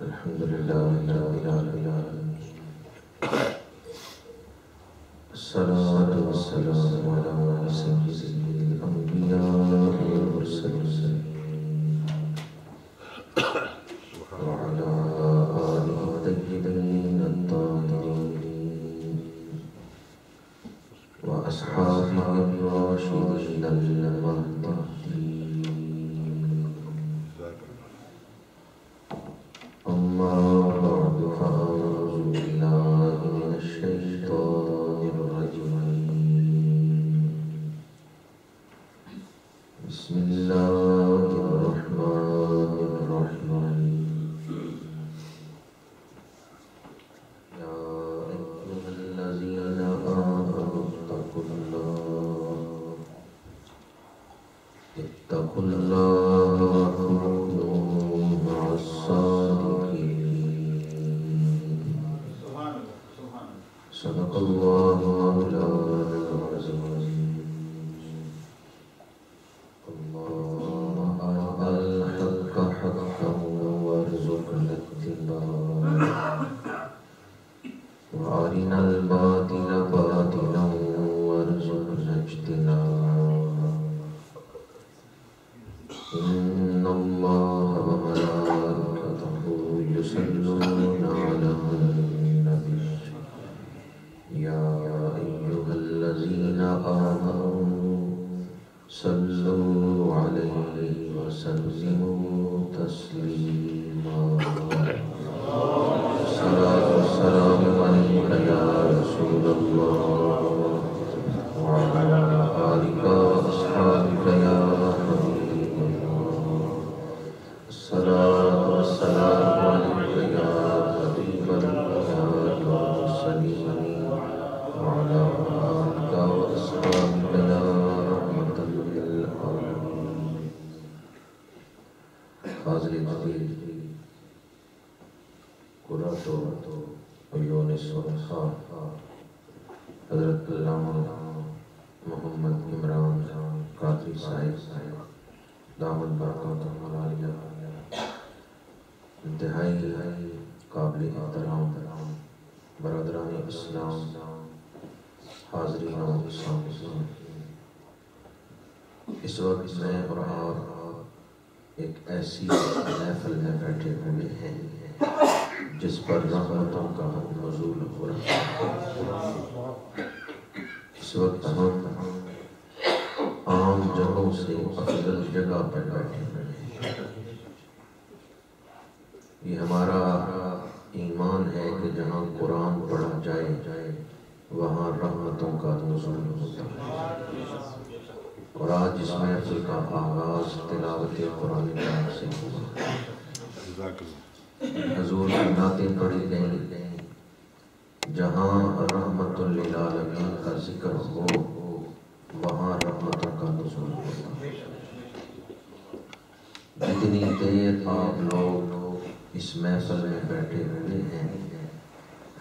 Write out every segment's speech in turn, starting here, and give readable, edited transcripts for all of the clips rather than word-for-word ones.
الحمد لله رب العالمين، الصلاة والسلام على سيد الأنبياء والمرسلين وعلى آله الطيبين الطاهرين وأصحابه الراشدين المهديين. أما بعد فأعوذ بالله من الشيطان الرجيم. بسم الله الرحمن الرحيم. يا أيها الذين آمنوا اتقوا الله وكونوا مع الصادقين. صدق الله مولانا العظيم. اللهم أرنا الحق حقا وارزقنا اتباعه وأرنا الباطل باطلا وارزقنا اجتنابه. إن الله وملائكته يصلون على النبي يا أيها الذين آمنوا صلوا عليه وسلموا تسليما. الصلاة والسلام عليك يا رسول الله وعلى آلك وأصحابك يا حبيب الله. الصلاة والسلام عليك يا حبيب الأنبياء والمرسلين وعلى آلك وأصحابك يا رحمة للعالمين. حاضرین قرۃ عیون الصالحہ حضرت علامہ محمد عمران قادری صاحب دامت برکاتہ العالیہ، انتہائی قابل احترام برادران اسلام، حاضرین و سامعین، اس وقت میں اور آپ ایک ایسی محفل میں بیٹھے ہوئے ہیں جس پر رحمتوں کا نزول ہو رہا ہے۔ اس وقت ہم عام جگہوں سے افضل جگہ پر بیٹھے ہوئے ہیں۔ یہ ہمارا ایمان ہے کہ جہاں قرآن پڑھا جائے وہاں رحمتوں کا نزول ہوتا ہے، اور آج اس محفل کا آغاز تلاوت قرآن سے ہوا۔ حضور کی نعتیں پڑھی گئیں، جہاں رحمت للعالمین کا ذکر ہو وہاں رحمتوں کا نزول ہوتا ہے۔ جتنی دیر آپ لوگ اس محفل میں بیٹھے ہوئے ہیں،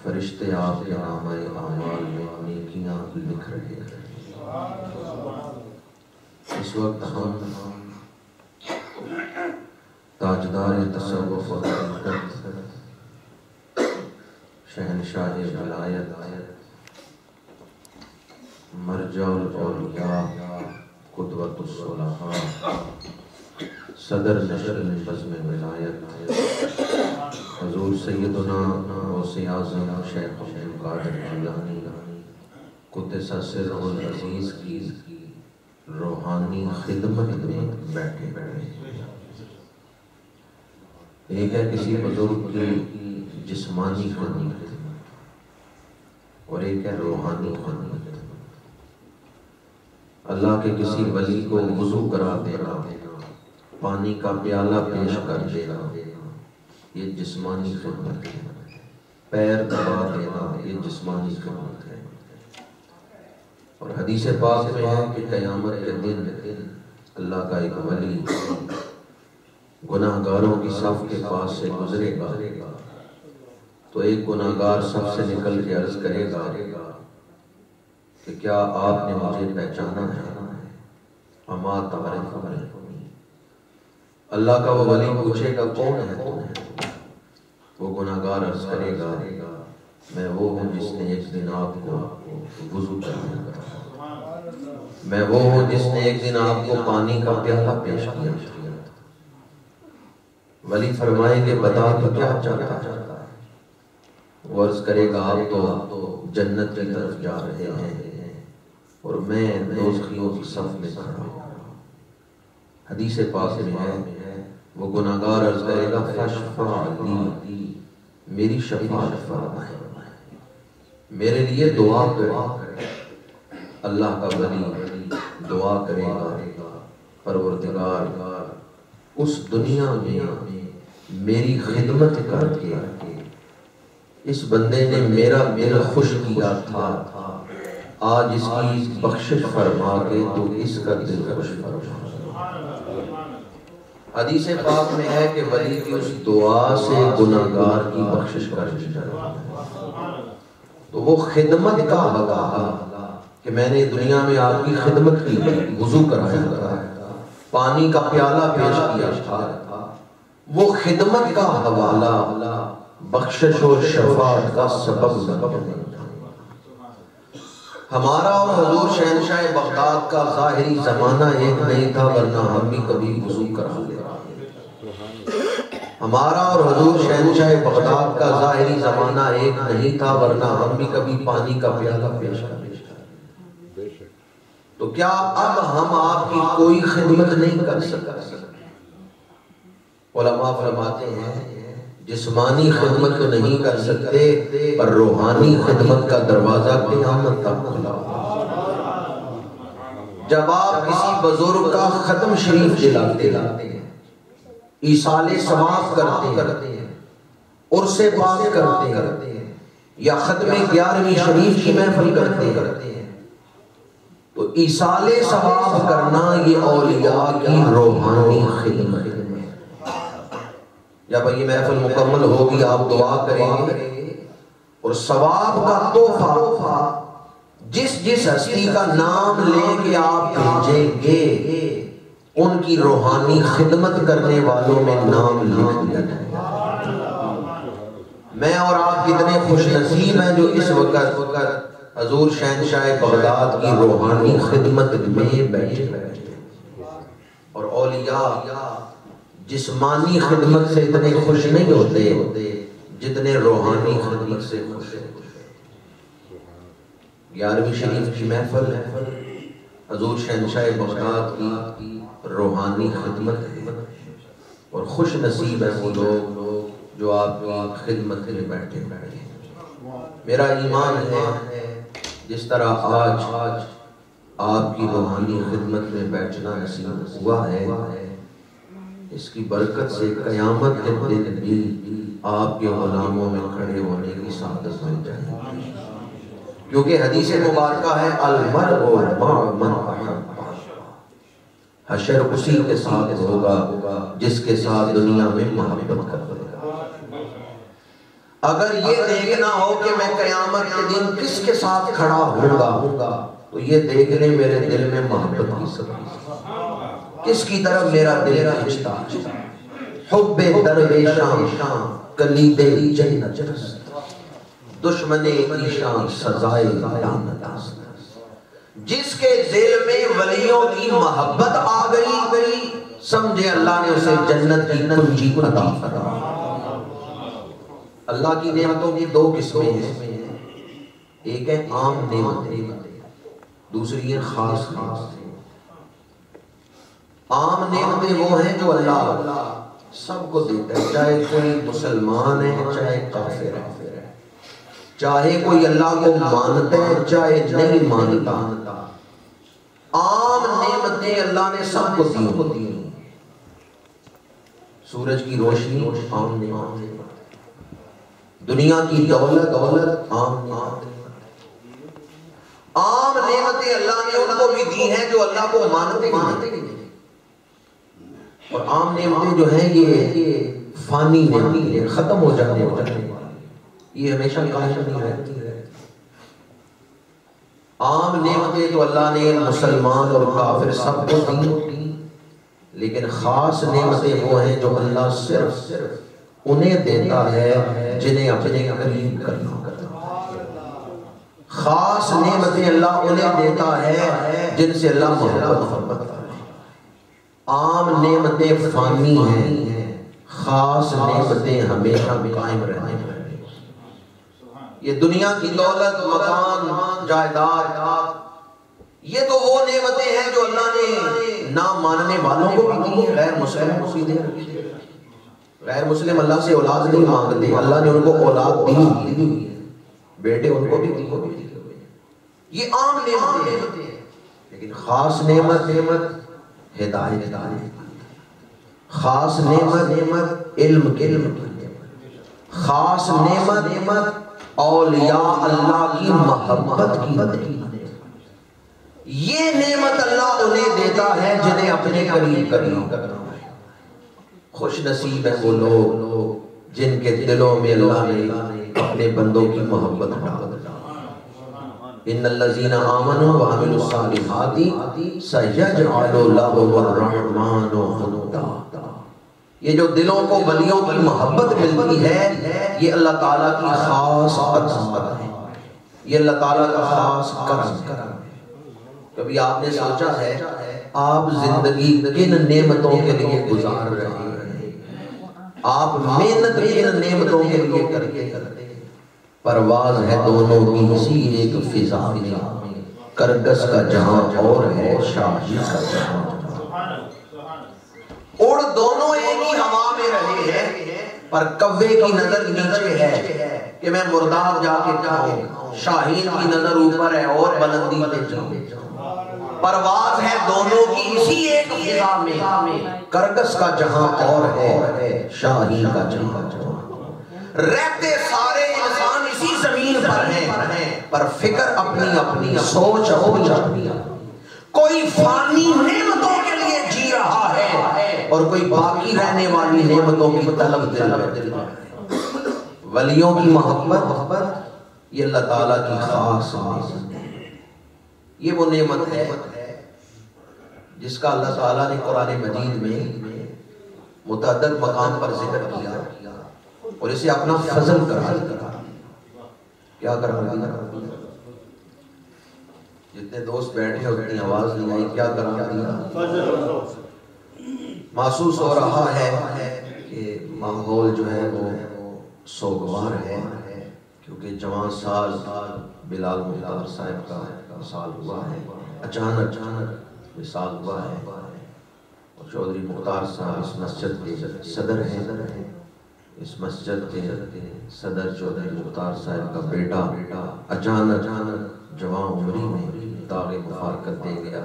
فرشتے آپ کے نامہ اعمال میں نیکیاں لکھ رہے ہیں۔ اس وقت ہم تاجدار تصوف و حقیقت، شہنشاہ ولایت، مرجع الاولیاء، قدوۃ الصلحاء، صدر نشر بزم ولایت، حضور سیدنا غوث اعظم شیخ عبد القادر جیلانی قدس سرہ العزیز کی روحانی خدمت میں بیٹھے ہوئے ہیں۔ ایک ہے کسی بزرگ کی جسمانی خدمت اور ایک ہے روحانی خدمت۔ اللہ کے کسی ولی کو وضو کرا دینا، پانی کا پیالہ پیش کر دینا، یہ جسمانی خدمت ہے۔ پیر دبا دینا، یہ جسمانی خدمت ہے۔ اور حدیث پاک میں ہے کہ قیامت کے دن اللہ کا ایک ولی گناہ گاروں کی صف کے پاس سے گزرے گا تو ایک گناہ گار صف سے نکل کے عرض کرے گا کہ کیا آپ نے مجھے پہچانا ہے؟ اما تعرفنی؟ اللہ کا وہ ولی پوچھے گا کون ہے؟ وہ گناہگار عرض کرے گا میں وہ ہوں جس نے ایک دن آپ کو وضو کرنے کا، میں وہ ہوں جس نے ایک دن آپ کو پانی کا پیالہ پیش کیا۔ ولی فرمائیں گے بتا تو کیا چاہتا ہے؟ وہ عرض کرے گا آپ تو جنت کی طرف جا رہے ہیں اور میں دوزخیوں کی صف میں کھڑا ہوں۔ حدیث پاک میں ہے وہ گناہگار عرض کرے گا فشفع لی، میری شفاعت فرمائے، میرے لیے دعا کرے۔ اللہ کا ولی دعا کرے گا پروردگار اس دنیا میں میری خدمت کر کے اس بندے نے میرا دل خوش کیا تھا، آج اس کی بخشش فرما کے تو اس کا دل خوش فرما۔ حدیث پاک میں ہے کہ ولی کی اس دعا سے گناہگار کی بخشش کر دی جاتی ہے۔ تو وہ خدمت کا حق کہ میں نے دنیا میں آپ کی خدمت کی، وضو کرایا تھا، پانی کا پیالہ پیش کیا تھا، وہ خدمت کا حوالہ بخشش و شفاعت کا سبب بنے۔ ہمارا اور حضور شہنشاہ بغداد کا ظاہری زمانہ ایک نہیں تھا، ورنہ ہم بھی کبھی وضو کرا لیتے۔ ہمارا اور حضور شہنشاہ بغداد کا ظاہری زمانہ ایک نہیں تھا، ورنہ ہم بھی کبھی پانی کا پیالہ پیش کر لیتے۔ تو کیا اب ہم آپ کی کوئی خدمت نہیں کر سکتے؟ علماء فرماتے ہیں جسمانی خدمت تو نہیں کر سکتے، پر روحانی خدمت کا دروازہ قیامت تک کھلا ہوا۔ جب آپ کسی بزرگ کا ختم شریف دلاتے ہیں، ایصال ثواب کرتے ہیں، عرس پاک کرتے ہیں، یا ختم 11ویں شریف کی محفل کرتے ہیں، تو ایصال ثواب کرنا یہ اولیاء کی روحانی خدمت ہے۔ جب یہ محفل مکمل ہوگی آپ دعا کریں گے اور ثواب کا تحفہ جس ہستی کا نام لے کے آپ بھیجیں گے ان کی روحانی خدمت کرنے والوں میں نام لکھ دیا جائے گا۔ میں اور آپ کتنے خوش نصیب ہیں جو اس وقت حضور شہنشاہ بغداد کی روحانی خدمت میں بیٹھے اور اولیاء جسمانی خدمت سے اتنے خوش نہیں ہوتے جتنے روحانی خدمت سے خوش ہیں۔ 11ویں شریف کی محفل حضور شہنشاہ بغداد کی روحانی خدمت ہے، اور خوش نصیب ہیں وہ لوگ جو آپ کی خدمت میں بیٹھے ہیں۔ میرا ایمان ہے جس طرح آج آپ کی روحانی خدمت میں بیٹھنا نصیب ہوا ہے، اس کی برکت سے قیامت کے دن بھی آپ کے غلاموں میں کھڑے ہونے کی سعادت مل جائے گی، کیونکہ حدیث مبارکہ ہے المرء مع من احب، حشر اسی کے ساتھ ہوگا جس کے ساتھ دنیا میں محبت کرتا ہے۔ اگر یہ دیکھنا ہو کہ میں قیامت کے دن کس کے ساتھ کھڑا ہوں گا، تو یہ دیکھ لیں میرے دل میں محبت کی سبب کس کی طرف میرا دل کھنچتا ہے۔ حب درویشاں کلید جنت است، دشمن ایشاں سزائے لعنت است۔ جس کے دل میں ولیوں کی محبت آ گئی سمجھے اللہ نے اسے جنت کی کنجی عطا فرمائی۔ اللہ کی نعمتوں کی دو قسمیں ہیں، ایک ہے عام نعمتیں، دوسری ہے خاص نعمتیں۔ عام نعمتیں وہ ہیں جو اللہ سب کو دیتا ہے، چاہے کوئی مسلمان ہے چاہے کافر ہے، چاہے کوئی اللہ کو مانتا ہے چاہے نہیں مانتا، عام نعمتیں اللہ نے سب کو دی۔ سورج کی روشنی عام نعمت، دنیا کی دولت عام نعمت، عام نعمتیں اللہ نے ان کو بھی دی ہیں جو اللہ کو مانتے ہیں، اور عام نعمتیں جو ہیں یہ فانی نعمتیں ختم ہو جانے والی، یہ ہمیشہ قائم نہیں رہتی ہے۔ عام نعمتیں تو اللہ نے مسلمان اور کافر سب کو دی، لیکن خاص نعمتیں وہ ہیں جو اللہ صرف انہیں دیتا ہے جنہیں اپنے قریب کرنا ہوتا ہے۔ خاص نعمتیں اللہ انہیں دیتا ہے جن سے اللہ محبت کرتا ہے۔ عام نعمتیں فانی ہیں، خاص نعمتیں ہمیشہ قائم رہنے ہیں۔ یہ دنیا کی دولت، مکان، جائیداد، یہ تو وہ نعمتیں ہیں جو اللہ نے نہ ماننے والوں کو بھی دی ہیں، غیر مسلموں کو بھی دے رکھی ہے۔ غیر مسلم اللہ سے اولاد نہیں مانگتے، اللہ نے ان کو اولاد دی، بیٹے ان کو بھی دی۔ یہ عام نعمتیں ہیں، لیکن خاص نعمت ہدایت، خاص نعمت علم کی، خاص نعمت اولیاء اللہ کی محبت کی۔ یہ نعمت اللہ انہیں دیتا ہے جنہیں اپنے قریب کرنا۔ خوش نصیب ہیں وہ لوگ جن کے دلوں میں اللہ نے اپنے بندوں کی محبت ڈال دی۔ ان الذین آمنوا وعملوا الصالحات سیجعل لهم الرحمن ودا۔ یہ جو دلوں کو ولیوں کی محبت ملتی ہے، یہ اللہ تعالیٰ کی خاص عطا ہے، یہ اللہ تعالیٰ کا خاص کرم ہے۔ کبھی آپ نے سوچا ہے آپ زندگی کن نعمتوں کے لیے گزار رہے ہیں؟ آپ محنت کن نعمتوں کے لیے کرتے ہیں؟ پرواز ہے دونوں کی اسی ایک فضا میں، کرگس کا جہاں اور ہے شاہی کا جہاں۔ اڑ دونوں ایک ہی ہوا میں رہے ہیں، پر کوے کی نظر نیچے ہے کہ میں مرداب جا کے کھاؤں، شاہین کی نظر اوپر ہے اور بلندی پہ جاؤں۔ پرواز ہے دونوں کی اسی ایک فضا میں، کرگس کا جہاں اور ہے شاہین کا جہاں۔ رہتے سارے انسان اسی زمین پر ہیں، پر فکر اپنی اپنی، سوچ اپنی۔ کوئی فانی نعمتوں کے لیے جی رہا ہے اور کوئی باقی رہنے والی نعمتوں کی طلب دل ہے۔ ولیوں کی محبت یہ اللہ تعالیٰ کی خاص نعمت ہے۔ یہ وہ نعمت ہے جس کا اللہ تعالیٰ نے قرآن مجید میں متعدد مقام پر ذکر کیا اور اسے اپنا فضل قرار دیا۔ کیا قرار دیا؟ جتنے دوست بیٹھے اتنی آواز نہیں آئی، کیا قرار دیا؟ محسوس ہو رہا ہے کہ ماحول جو ہے وہ سوگوار ہے، کیونکہ جوان سال بلال مختار صاحب کا وصال ہوا ہے، اچانک وصال ہوا ہے، اور چودھری مختار صاحب اس مسجد کے صدر ہیں۔ اس مسجد کے صدر چودھری مختار صاحب کا بیٹا اچانک جوان عمری میں داغ مفارقت دے گیا۔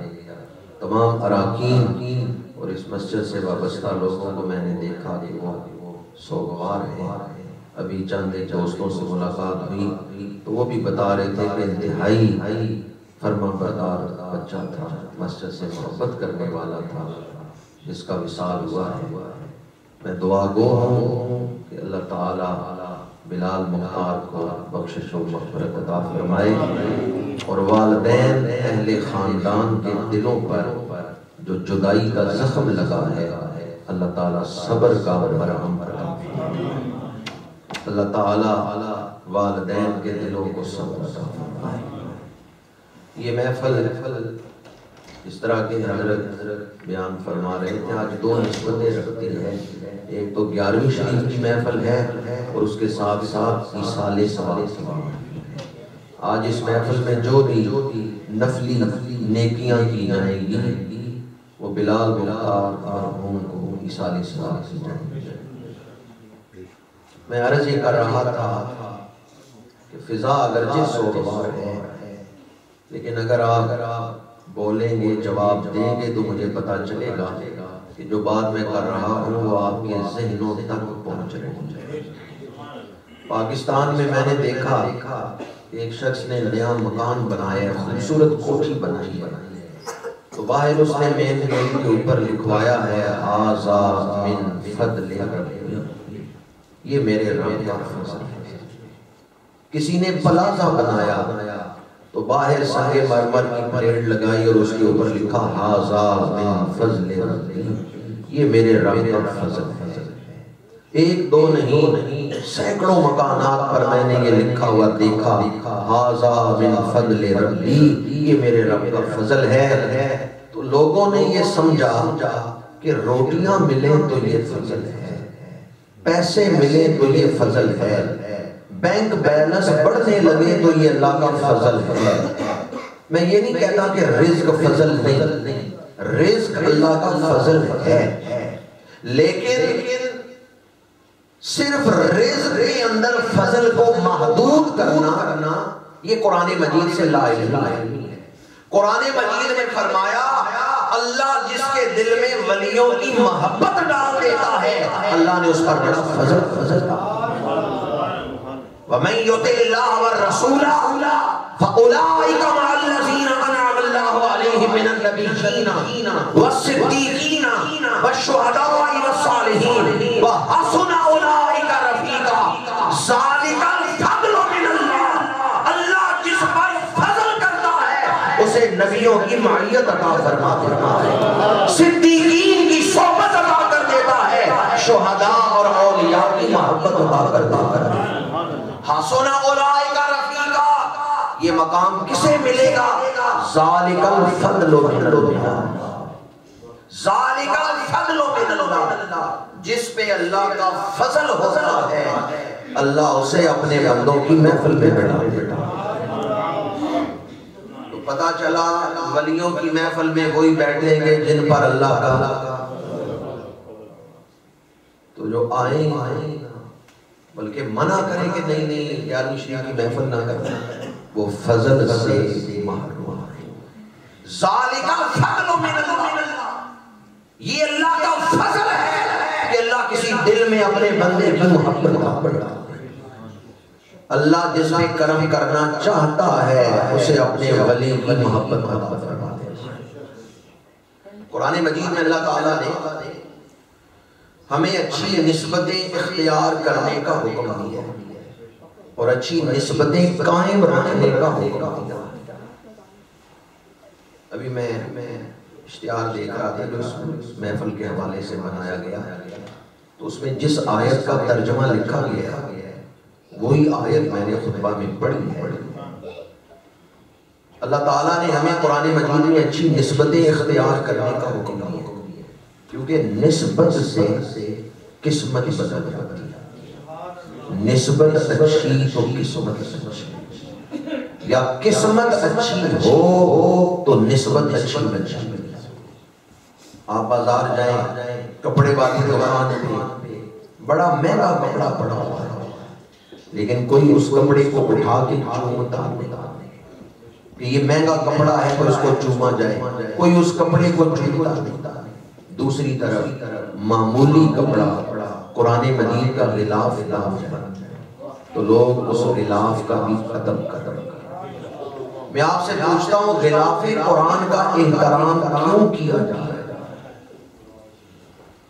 تمام اراکین اور اس مسجد سے وابستہ لوگوں کو میں نے دیکھا کہ وہ سوگوار ہیں۔ ابھی چند ایک دوستوں سے ملاقات ہوئی تو وہ بھی بتا رہے تھے کہ انتہائی فرما بردار بچہ تھا، مسجد سے محبت کرنے والا تھا، جس کا وصال ہوا ہے۔ میں دعا گو ہوں کہ اللہ تعالیٰ بلال مختار کو بخشش و مغفرت عطا فرمائے، اور والدین اہل خاندان کے دلوں پر جو جدائی کا زخم لگا ہے، اللہ تعالیٰ صبر کا مرہم فرمائے۔ اللہ تعالیٰ والدین کے دلوں کو صبر عطا فرمائے۔ یہ محفل اس طرح کے حضرت بیان فرما رہے تھے، آج دو نسبتیں رکھتی ہے۔ ایک تو 11ویں شریف کی محفل ہے اور اس کے ساتھ ساتھ ایصال ثواب کی محفل ہے۔ آج اس محفل میں جو بھی نفلی نیکیاں کی جائیں گی وہ بلال مختار مرحوم کو ایصال ثواب کی جائیں گی۔ میں عرض یہ کر رہا تھا کہ فضا اگرچہ سوگوار ہے، لیکن اگر آپ بولیں گے، جواب دیں گے تو مجھے پتا چلے گا کہ جو بات میں کر رہا ہوں وہ آپ کے ذہنوں تک پہنچ رہے ہیں۔ پاکستان میں میں نے دیکھا ایک شخص نے نیا مکان بنایا، خوبصورت کوٹھی بنائی ہے، تو باہر اس نے مین گیٹ کے اوپر لکھوایا ہے ھذا من فضل ربی، یہ میرے رب کا فضل ہے۔ کسی نے پلازا بنایا تو باہر سنگ مرمر کی پلیٹ لگائی اور اس کے اوپر لکھا ھذا من فضل ربی، یہ میرے رب کا فضل ہے۔ ایک دو نہیں سینکڑوں مکانات پر میں نے یہ لکھا ہوا دیکھا، ھذا من فضل ربی، یہ میرے رب کا فضل ہے۔ تو لوگوں نے یہ سمجھا کہ روٹیاں ملیں تو یہ فضل ہے، پیسے ملیں تو یہ فضل ہے، بینک بیلنس بڑھنے لگے تو یہ اللہ کا فضل ہے۔ میں یہ نہیں کہتا کہ رزق فضل نہیں، رزق اللہ کا فضل ہے، لیکن صرف رزق کے اندر فضل کو محدود کرنا یہ قرآن مجید سے لا علمی ہے۔ قرآن مجید میں فرمایا اللہ جس کے دل میں ولیوں کی محبت ڈال دیتا ہے اللہ نے اس پر بڑا فضل ڈالا۔ وَمَن يُطِعِ اللَّهَ وَالرَّسُولَ فَأُولَٰئِكَ مَعَ الَّذِينَ أَنْعَمَ اللَّهُ عَلَيْهِم مِّنَ النَّبِيِّينَ وَالصِّدِّيقِينَ وَالشُّهَدَاءِ وَالصَّالِحِينَ وَحَسُنَ أُولَٰئِكَ رَفِيقًا ذَلِكَ الْفَضْلُ مِنَ اللَّهِ، اللہ جس پر فضل کرتا ہے اسے نبیوں کی معیت عطا فرما دیتا ہے، صدیقین کی صحبت عطا کر دیتا ہے، شہداء اور اولیاء کی محبت عطا کر دیتا ہے۔ حسن اولئک رفیقا، یہ مقام کسے ملے گا؟ ذالک الفضل من اللہ، ذالک الفضل من اللہ، جس پہ اللہ کا فضل ہوتا ہے اللہ اسے اپنے بندوں کی محفل میں بٹھا دیتا۔ تو پتہ چلا ولیوں کی محفل میں وہی بیٹھیں گے جن پر اللہ کا، تو جو آئیں بلکہ منع کریں کہ نہیں گیارہویں شریعہ کی محفل نہ کرنا، وہ فضل سے محروم ہے۔ ذالک الفضل من اللہ، یہ اللہ کا فضل ہے کہ اللہ کسی دل میں اپنے بندے کی محبت ڈالتا ہے۔ اللہ جس میں کرم کرنا چاہتا ہے اسے اپنے ولی کی محبت عطا فرما دیتا ہے۔ قرآن مجید میں اللہ تعالیٰ نے ہمیں اچھی نسبتیں اختیار کرنے کا حکم دیا اور اچھی نسبتیں قائم رکھنے کا حکم دیا۔ ابھی میں اشتہار دیکھ رہا تھا جو اس محفل کے حوالے سے بنایا گیا، تو اس میں جس آیت کا ترجمہ لکھا گیا ہے وہی آیت میں نے خطبہ میں پڑھی ہے۔ اللہ تعالیٰ نے ہمیں قرآن مجید میں اچھی نسبتیں اختیار کرنے کا حکم دیا، کیونکہ نسبت سے قسمت بدل جاتی ہے۔ نسبت اچھی تو قسمت اچھی، یا قسمت اچھی ہو تو نسبت اچھی بن جائے۔ آپ بازار جائیں، کپڑے والی دکان پہ بڑا مہنگا کپڑا پڑا ہوا ہے، لیکن کوئی اس کپڑے کو اٹھا کے چومتا نہیں کہ یہ مہنگا کپڑا ہے تو اس کو چوما جائے، کوئی اس کپڑے کو چومتا نہیں۔ دوسری طرف معمولی کپڑا قرآن مجید کا غلاف بن جائے تو لوگ اس غلاف کا بھی ادب کرتے ہیں۔ میں آپ سے پوچھتا ہوں غلاف قرآن کا احترام کیوں کیا جائے؟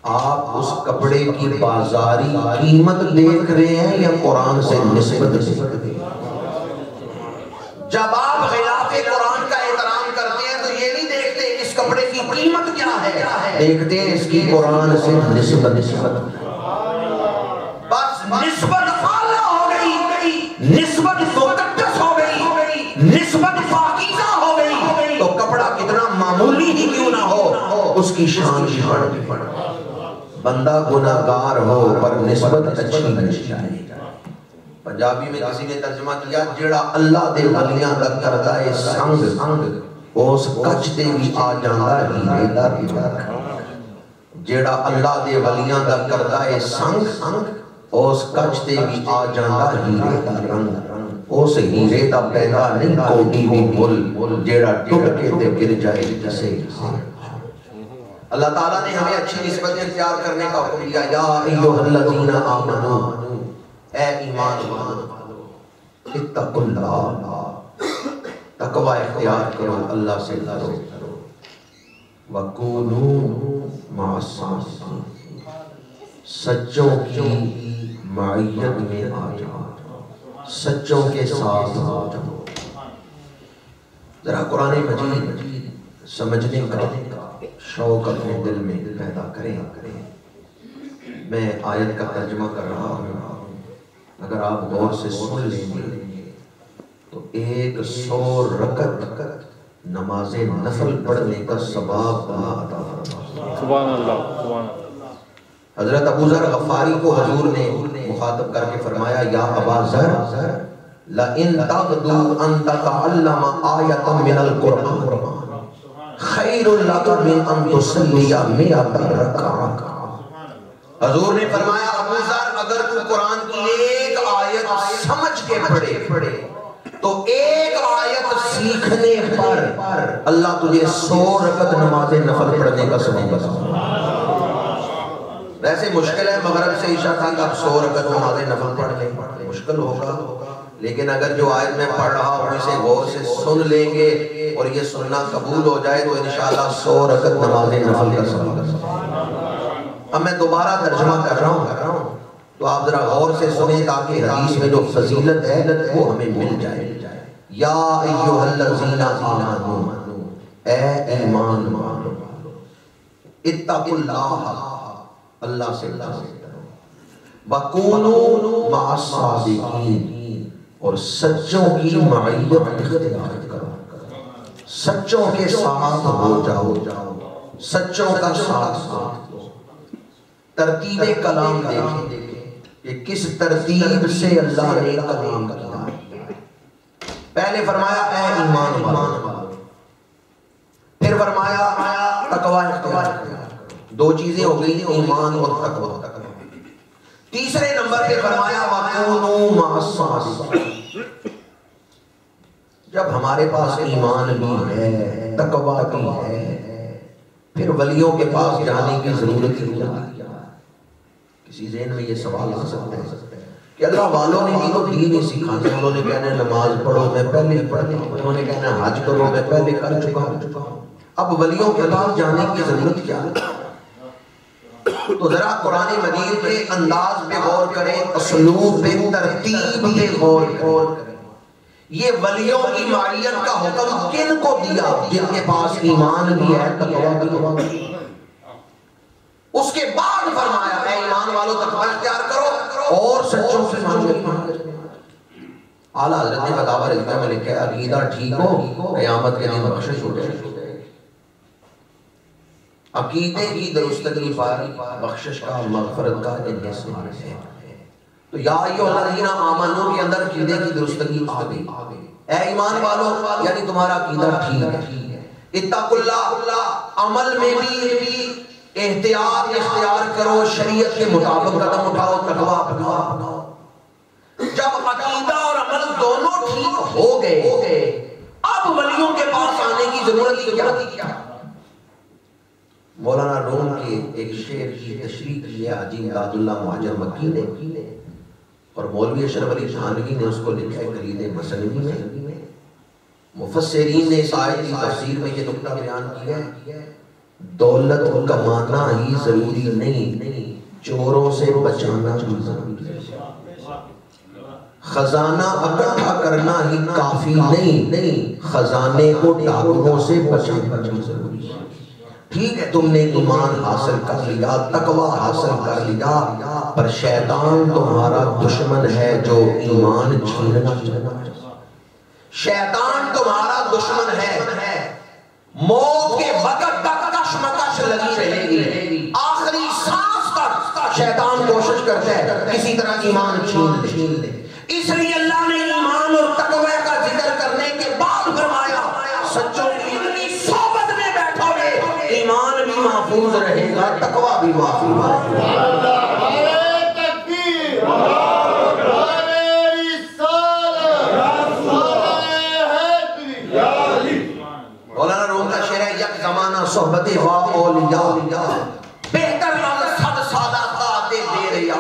آپ اس کپڑے کی بازاری قیمت دیکھ رہے ہیں یا قرآن سے نسبت دیکھ رہے ہیں؟ جب آپ غلاف قرآن کا احترام کرتے ہیں تو یہ نہیں دیکھتے اس کپڑے کی قیمت کیا ہے، دیکھتے ہیں اس کی قرآن سے نسبت۔ بس نسبت اعلیٰ ہو گئی، نسبت مقدس ہو گئی، نسبت پاکیزہ ہو گئی تو کپڑا کتنا معمولی ہی کیوں نہ ہو اس کی شان بھی بڑھ۔ بندہ گناہگار ہو پر نسبت اچھی بن جائے۔ پنجابی میں کسی نے ترجمہ کیا جیڑا اللہ دے ولیاں دا کردا اے سنگ اس کچ تے بھی آ جاندا ہیرے دا رنگ۔ جیڑا اللہ دے ولیاں دا کردا اے سنگ اس کچ تے بھی آ جاندا ہیرے دا رنگ۔ اس ہیرے دا پیدا نہیں کوٹی بھی بھول جیڑا ٹوٹ کے تے گر جائے کسے۔ اللہ تعالیٰ نے ہمیں اچھی نسبتیں اختیار کرنے کا حکم دیا۔ یا ایھا الذین آمنو، اے ایمان والو، اتقوا اللہ، تقوی اختیار کرو، اللہ سے ڈرو، وکونوا مع الصادقین، سچوں کی معیت میں آ جاؤ، سچوں کے ساتھ آ جاؤ۔ ذرا قرآن مجید سمجھنے کا شوق اپنے دل میں پیدا کریں۔ میں آیت کا ترجمہ کر رہا ہوں، اگر آپ غور سے سن لیں گے تو 100 رکعت نماز نفل پڑھنے کا ثواب اللہ عطا فرمائے۔ سبحان اللہ، سبحان اللہ۔ حضرت ابو ذر غفاری کو حضور نے مخاطب کر کے فرمایا، یا ابا ذر لئن تغدو ان تتعلم آیۃ من القرآن خیر لک من ان تصلی 100 رکعۃ۔ حضور نے فرمایا ابو ذر اگر تو قرآن کی ایک آیت سمجھ کے پڑھے تو ایک آیت سیکھنے پر اللہ تجھے 100 رکعت نماز نفل پڑھنے کا ثواب عطا۔ ویسے مشکل ہے مغرب سے عشاء تک آپ 100 رکعت نماز نفل پڑھ لیں، مشکل ہوگا، لیکن اگر جو آیت میں پڑھ رہا ہوں اسے غور سے سن لیں گے اور یہ سننا قبول ہو جائے تو انشاءاللہ 100 رکعت نماز نفل کا ثواب۔ اب میں دوبارہ ترجمہ کر رہا ہوں تو آپ ذرا غور سے سنیں تاکہ حدیث میں جو فضیلت ہے وہ ہمیں مل جائے۔ یا ایھا الذین آمنوا، اے ایمان والو، اتقوا اللہ، اللہ سے ڈرو، وکونوا مع الصادقین، اور سچوں کی معیت اختیار کرو، سچوں کے ساتھ ہو جاؤ، سچوں کا ساتھ دو۔ ترتیب کلام دیکھیں کہ کس ترتیب سے اللہ نے کلام کیا۔ پہلے فرمایا اے ایمان والو، پھر فرمایا تقوی اختیار کرو، دو چیزیں ہو گئی ایمان اور تقوی۔ تیسرے نمبر پہ فرمایا وَكُونُوا مَعَ الصَّادِقِينَ۔ جب ہمارے پاس ایمان بھی ہے، تقوی بھی ہے، پھر ولیوں کے پاس جانے کی ضرورت ہی کیا؟ کسی ذہن میں یہ سوال آ سکتا ہے کہ اللہ والوں نے بھی تو دین ہی سکھانا، انہوں نے کہنا نماز پڑھو میں پہلے ہی پڑھ لوں، انہوں نے کہنا حج کرو میں پہلے کر چکا ہوں، اب ولیوں کے پاس جانے کی ضرورت کیا ہے؟ تو ذرا قرآن مجید کے انداز پہ غور کریں، اسلوب پہ، ترتیب پہ غور کریں۔ یہ ولیوں کی معیت کا حکم کن کو دیا؟ جن کے پاس ایمان بھی ہے، تقوی بھی ہے۔ اس کے بعد فرمایا اے ایمان والو تقوی اختیار کرو اور سچوں سے مانگو۔ اعلیٰ حضرت نے فتاوی رضویہ میں لکھا ہے عقیدہ ٹھیک ہو قیامت کے دن بخشش ہو جائے۔ عقیدے کی درستگی پر بخشش کا، مغفرت کا انحصار ہے۔ تو یا ایھا الذین آمنوا کے اندر عقیدے کی درستگی آ گئی۔ اے ایمان والو یعنی تمہارا عقیدہ ٹھیک ہے۔ اتقوا اللہ، عمل میں بھی احتیاط اختیار کرو، شریعت کے مطابق قدم اٹھاؤ، تقوی اپناؤ۔ جب عقیدہ اور عمل دونوں ٹھیک ہو گئے اب ولیوں کے پاس آنے کی ضرورت ہی کیا؟ مولانا روم کے ایک شعر کی تشریح کی ہے حاجی امداد اللہ مہاجر مکی نے، اور مولوی اشرف علی تھانوی نے اس کو لکھا ہے کلید مثنوی میں۔ مفسرین نے اس آیت کی تفسیر میں یہ نکتہ بیان کیا ہے، دولت کمانا ہی ضروری نہیں، چوروں سے بچانا بھی ضروری ہے۔ خزانہ اکٹھا کرنا ہی کافی نہیں، خزانے کو ڈاکوؤں سے بچانا بھی ضروری ہے۔ ٹھیک ہے تم نے ایمان حاصل کر لیا، تقوی حاصل کر لیا، پر شیطان تمہارا دشمن ہے جو ایمان چھیننا چاہتا ہے۔ شیطان تمہارا دشمن ہے، موت کے وقت تک کشمکش لگی رہے گی، آخری سانس تک شیطان کوشش کرتا ہے کسی طرح ایمان چھین لے۔ اس لیے اللہ نے ایمان اور تقوی کا ذکر کرنے کے بعد فرمایا سچوں کی صحبت میں بیٹھو گے، ایمان بھی محفوظ رہے گا، تقوی بھی محفوظ رہے گا۔ مولانا روم کا شعر ہے یک زمانہ صحبت وا اولیاء، بہتر صد سالہ قاد بے ریا۔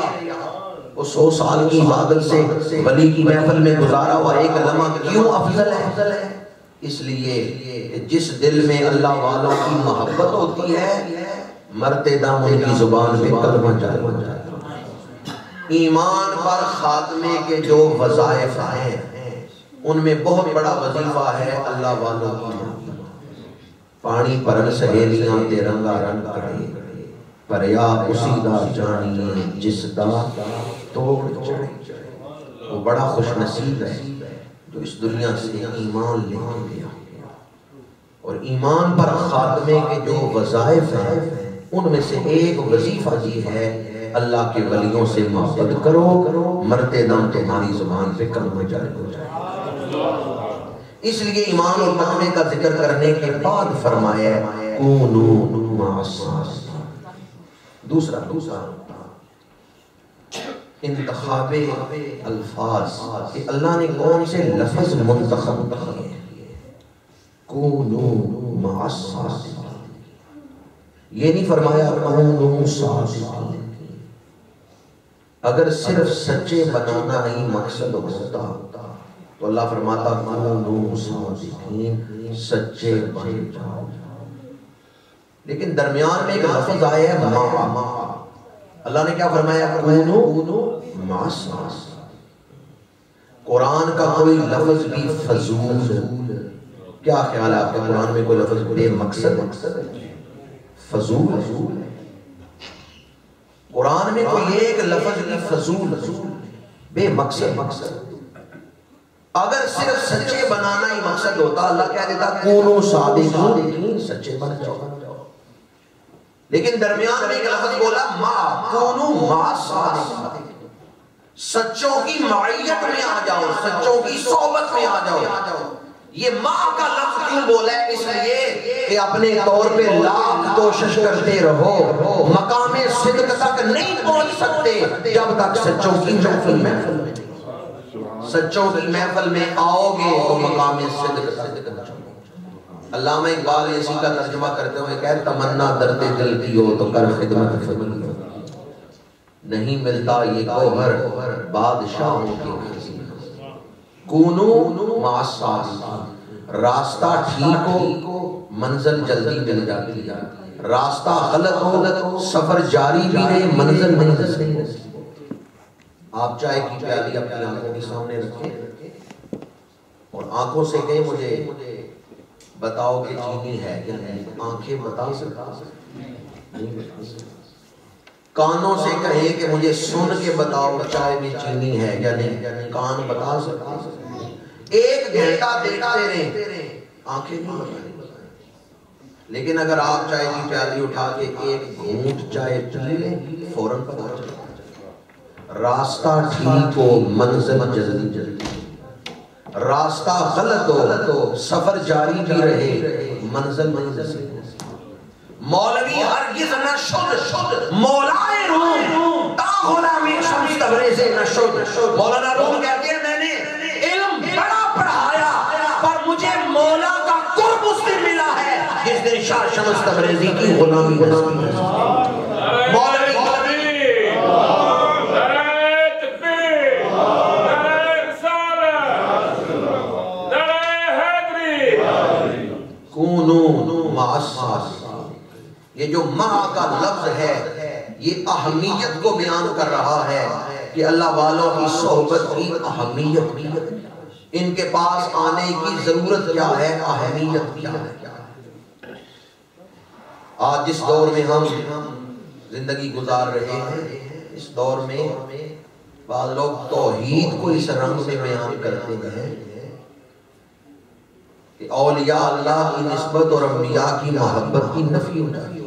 وہ 100 سال کی عبادت سے ولی کی محفل میں گزارا ہوا ایک لمحہ کیوں افضل ہے؟ اس لیے جس دل میں اللہ والوں کی محبت ہوتی ہے مرتے دم ان کی زبان پہ کلمہ جاری ہو جاتا ہے۔ ایمان پر خاتمے کے جو وظائف ہیں ان میں بہت بڑا وظیفہ ہے اللہ والوں کی محبت۔ پانی پرن سہیلیاں ترنگا رنگ کرے، پر یا اسی دا جانی جس دا توڑ چڑھے. وہ بڑا خوش نصیب ہے جو اس دنیا سے ایمان لے کے گیا. اور ایمان پر خاتمے کے جو وظائف ہیں ان میں سے ایک وظیفہ یہ ہے اللہ کے ولیوں سے محبت کرو، مرتے دم تمہاری زبان پہ کلمہ جاری ہو جائے. اس لیے ایمان اور تقوی کا ذکر کرنے کے بعد فرمایا کونوا مع الصادقین. دوسرا انتخاب الفاظ کہ اللہ نے کون سے لفظ منتخب کیے. کونوا مع الصادقین، یہ نہیں فرمایا کونوا صادقین. اگر صرف سچے بنانا ہی مقصد ہوتا تو اللہ فرماتا کونوا صادقین، سچے بن جاؤ. لیکن درمیان میں ایک لفظ آیا ہے مع. اللہ نے کیا فرمایا کونوا مع الصادقین. قرآن کا کوئی لفظ بھی فضول، کیا خیال ہے آپ کا؟ قرآن میں کوئی لفظ بے مقصد فضول ہے؟ قرآن میں کوئی ایک لفظ بھی فضول بے مقصد. اگر صرف سچے بنانا ہی مقصد ہوتا اللہ کہہ دیتا کونوا صادقین، سچے بن جاؤ. لیکن درمیان میں ایک لفظ بولا مع، کونوا مع الصادقین، سچوں کی معیت میں آ جاؤ، سچوں کی صحبت میں آ جاؤ. یہ مع کا لفظ کیوں بولا ہے؟ اس لیے کہ اپنے طور پہ لاکھ کوشش کرتے رہو، مقام صدق تک نہیں پہنچ سکتے جب تک سچوں کی محفل میں آؤ گے تو مقام صدق تک. علامہ اقبال اسی کا ترجمہ کرتے ہوئے کہتے تمنا درد دل کی ہو تو کر خدمت فضل ہو، نہیں ملتا یہ گوہر بادشاہوں کے خزینے. کونوا مع الصادقین، راستہ ٹھیک ہو منزل جلدی مل جاتی ہے، راستہ غلط ہو سفر جاری بھی رہے منزل نہیں رسے. آپ چائے کی پیالی اپنی آنکھوں کے سامنے رکھیں اور آنکھوں سے کہیں مجھے بتاؤ کہ چینی ہے یا نہیں. آنکھیں بتا سکتی، کانوں سے کہیں کہ مجھے سن کے بتاؤ چائے میں چینی ہے یا نہیں. کان بتا سکتے. ایک گھنٹہ دیکھتے رہیں، آنکھیں نہیں بتائیں. لیکن اگر آپ چائے کی پیالی اٹھا کے ایک گھونٹ چائے پی لیں فوراً پتہ چلتا. راستہ ٹھیک ہو منزل جلدی، راستہ غلط ہو سفر جاری بھی رہے منزل نہیں رسے. مولوی ہرگز نہ شد مولائے روم تا غلامی شمس تبریز نہ شد. مولانا روم کہتے ہیں میں نے علم بڑا پڑھایا پر مجھے مولا کا قرب اس دن ملا ہے جس دن شاہ شمس تبریزی کی غلامی نصیب ہے. مولوی کونوا مع الصادقین، یہ جو مع کا لفظ ہے یہ اہمیت کو بیان کر رہا ہے کہ اللہ والوں کی صحبت کی اہمیت، ان کے پاس آنے کی ضرورت کیا ہے، اہمیت کیا ہے. آج جس دور میں ہم زندگی گزار رہے ہیں اس دور میں بعض لوگ توحید کو اس رنگ میں بیان کرتے ہیں کہ اولیاء اللہ کی نسبت اور انبیاء کی محبت کی نفی ہو جاتی ہے.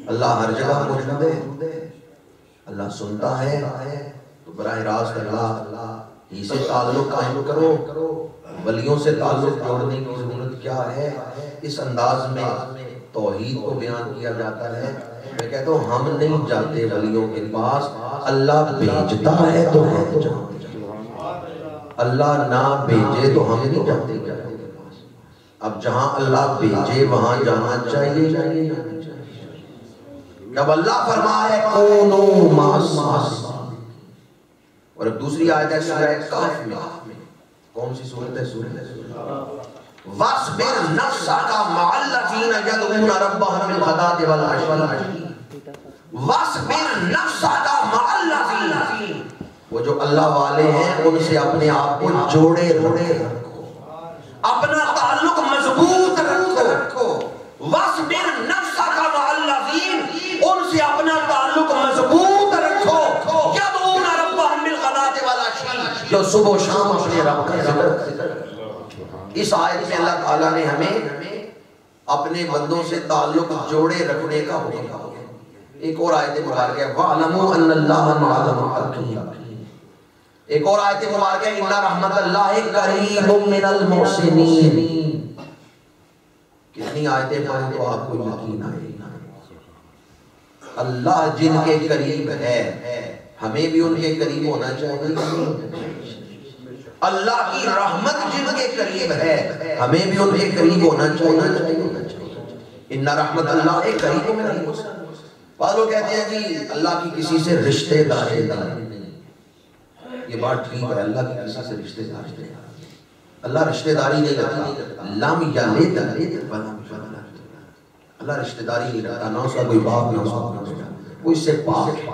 اللہ ہر جگہ موجود ہے، اللہ سنتا ہے تو براہ راست اللہ ہی سے تعلق قائم کرو. ولیوں سے تعلق جوڑنے کی ضرورت کیا ہے؟ اس انداز میں توحید کو بیان کیا جاتا ہے. میں کہتا ہوں ہم نہیں جاتے ولیوں کے پاس، اللہ بھیجتا ہے تو ہم جاتے. اللہ نہ بھیجے تو ہم نہیں جاتے. اب جہاں اللہ بھیجے وہاں جانا چاہیے. جب اللہ فرمایا کونوا مع الصادقین، اور اب دوسری آیت ہے سورہ کہف میں. کون سی سورت ہے؟ سورہ وَاصْبِرْ نَفْسَكَ مَعَ الَّذِينَ يَدْعُونَ رَبَّهُم بِالْغَدَاةِ وَالْعَشِيِّ. وَاصْبِرْ نَفْسَكَ مَعَ الَّذِينَ، وہ جو اللہ والے ہیں ان سے اپنے آپ کو جوڑے رکھو، اپنا تعلق مضبوط رکھو. وَاصْبِرْ نَفْسَكَ جو صبح و شام اپنے رب کا ذکر کرتا ہے۔ اس آیت میں اللہ تعالیٰ نے ہمیں اپنے بندوں سے تعلق جوڑے رکھنے کا حکم دیا۔ ایک اور آیت مبارکہ ہے وَاعْلَمُوا أَنَّ اللَّهَ مَعَ الْمُتَّقِينَ۔ ایک اور آیت مبارکہ ہے إِنَّ رَحْمَتَ اللَّهِ قَرِيبٌ مِّنَ الْمُحْسِنِينَ۔ کتنی آیتیں پڑھیں تو آپ کو یقین آئے گا اللہ جن کے قریب ہے ہمیں بھی ان کے قریب ہونا چاہیے۔ اللہ کی رحمت جن کے قریب ہے ہمیں بھی ان کے قریب ہونا چاہیے۔ ان رحمت اللہ قریب من المحسنین۔ بعض لوگ کہتے ہیں جی اللہ کی کسی سے رشتے داری نہیں، یہ بات ٹھیک ہے، اللہ کی کسی سے رشتے داری نہیں، اللہ رشتے داری نہیں کرتا، لم یلد ولم یولد، اللہ رشتے داری نہیں کرتا، نہ اس کا کوئی باپ نہ اس کا بیٹا، وہ اس سے پاک ہے۔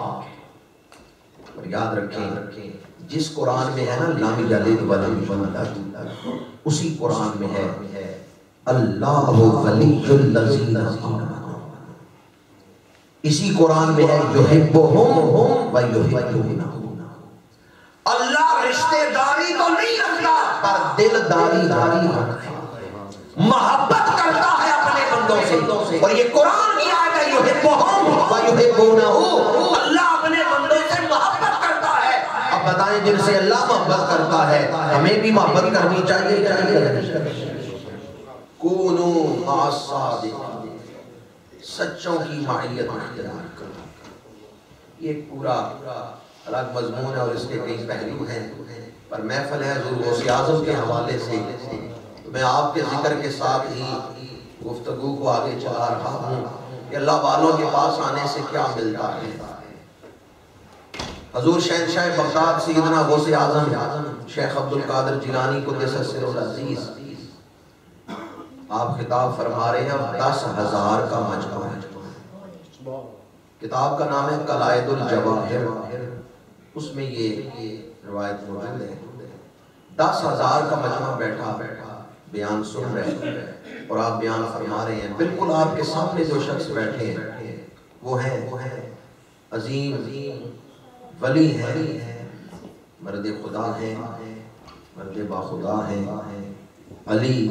اور یاد رکھیں جس قرآن میں ہے نا لم یلد ولم یولد، اسی قرآن میں ہے اللہ ولی الذین آمنوا، اسی قرآن میں ہے یحبہم و یحبونہ۔ اللہ رشتے داری تو نہیں رکھتا پر دل داری رکھتا ہے، محبت کرتا ہے اپنے بندوں سے، اور یہ قرآن کی آیت ہے یحبہم و یحبونہ، اللہ اپنے بندوں سے محبت کرتا ہے۔ اب بتائیں جن سے اللہ محبت کرتا ہے ہمیں بھی محبت کرنی چاہیے۔ کونو مع الصادقین، سچوں کی معیت اختیار کرو۔ یہ پورا الگ مضمون ہے اور اس کے کئی پہلو ہیں، پر محفل ہے حضور غوث اعظم کے حوالے سے تو میں آپ کے ذکر کے ساتھ ہی گفتگو کو آگے چلا رہا ہوں کہ اللہ والوں کے پاس آنے سے کیا ملتا ہے۔ حضور شہنشاہ بغداد سیدنا غوث اعظم شیخ عبد القادر جیلانی قدس سرہ العزیز آپ خطاب فرما رہے ہیں 10,000 کا مجمع ہے۔ کتاب کا نام ہے قلائد الجواہر، اس میں یہ روایت موجود ہے۔ 10,000 کا مجمع بیٹھا بیان سن رہے ہیں اور آپ بیان فرما رہے ہیں، بالکل آپ کے سامنے جو شخص بیٹھے ہیں وہ ہیں عظیم ولی ہیں، مرد خدا ہیں، مرد با خدا ہیں، علی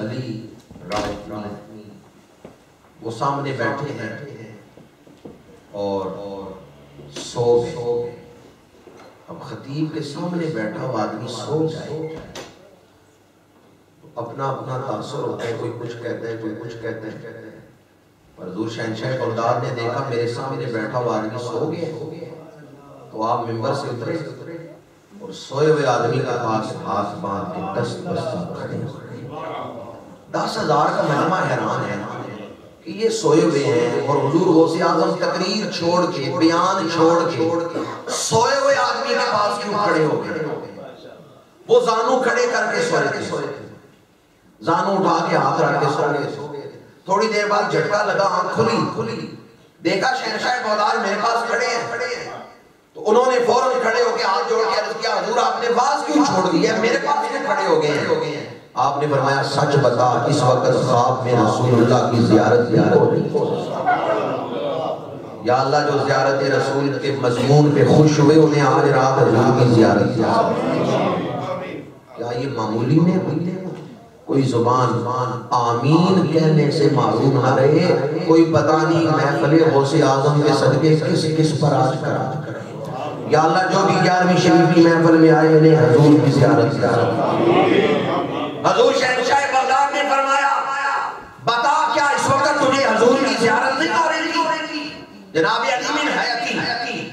وہ سامنے بیٹھے ہیں اور سو گئے۔ اب خطیب کے سامنے بیٹھا ہوا آدمی سو جائے اپنا تاثر ہوتا ہے، کوئی کچھ کہتا ہے کوئی کچھ کہتا ہے، پر حضور شہنشاہ بغداد نے دیکھا میرے سامنے بیٹھا ہوا آدمی سو گیا تو آپ منبر سے اترے اور سوئے ہوئے آدمی کا پاس ہاتھ باندھ کے دست بستہ کھڑے ہوئے۔ 10,000 کا مجمع حیران ہے کہ یہ سوئے ہوئے ہیں اور حضور غوث اعظم تقریر چھوڑ کے بیان چھوڑ کے سوئے ہوئے آدمی کے پاس کیوں کھڑے ہو گئے؟ وہ زانو کھڑے کر کے سوئے تھے، زانو اٹھا کے ہاتھ رکھ کے سوئے تھے۔ تھوڑی دیر بعد جھٹکا لگا، آنکھ کھلی، دیکھا شہنشاہ بغداد میرے پاس کھڑے ہیں، تو انہوں نے فوراً کھڑے ہو کے ہاتھ جوڑ کے عرض کیا حضور آپ نے باز کیوں چھوڑ دی ہے، میرے پاس کیوں کھڑے ہو گئے ہیں؟ آپ نے فرمایا سچ بتا اس وقت خواب میں رسول اللہ کی زیارت یا اللہ جو زیارت رسول کے مضمون پہ خوش ہوئے انہیں آج رات حضور کی زیارت کیا یہ معمولی میں کوئی زبان آمین کہنے سے معلوم نہ رہے، کوئی پتہ نہیں محفل غوث اعظم کے صدقے کس پر آج کرے۔ یا اللہ جو بھی 11ویں شریف کی محفل میں آئے انہیں حضور کی زیارت حضور شہنشاہ بغداد نے فرمایا بتا کیا اس وقت تجھے حضور کی زیارت نہیں ہو رہی تھی؟ جناب علی بن حیاتی